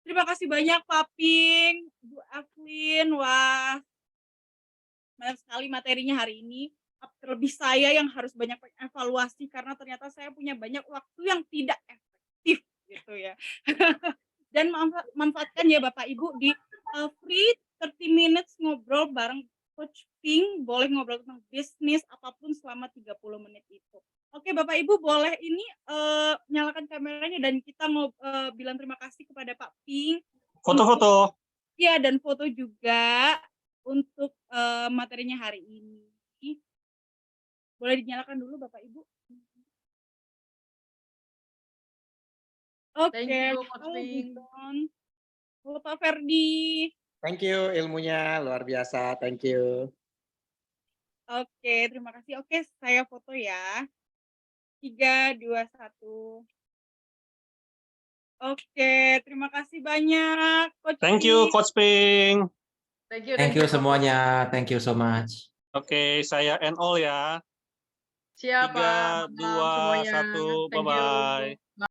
Terima kasih banyak Pak Ping, Bu Evelyn. Wah, banyak sekali materinya hari ini. Terlebih saya yang harus banyak evaluasi karena ternyata saya punya banyak waktu yang tidak efektif gitu ya. Dan manfaatkan ya Bapak Ibu di free 30 minutes ngobrol bareng Coach Pink, boleh ngobrol tentang bisnis apapun selama 30 menit itu. Oke Bapak Ibu boleh ini nyalakan kameranya dan kita mau bilang terima kasih kepada Pak Pink.
Foto-foto.
Iya, dan foto juga untuk materinya hari ini. Boleh dinyalakan dulu Bapak Ibu. Oke,
Thank you, Coach
halo Bu
Pink.
John. Halo Pak Ferdi.
Thank you ilmunya luar biasa. Thank you.
Oke, terima kasih. Oke, saya foto ya. 3, 2, 1. Oke, terima kasih banyak Coach
Thank you,
Pink.
Coach Ping.
Thank you semuanya. Thank you so much.
Oke, saya end all ya.
Siapa?
3, 2, 1,
Thank you.
bye-bye.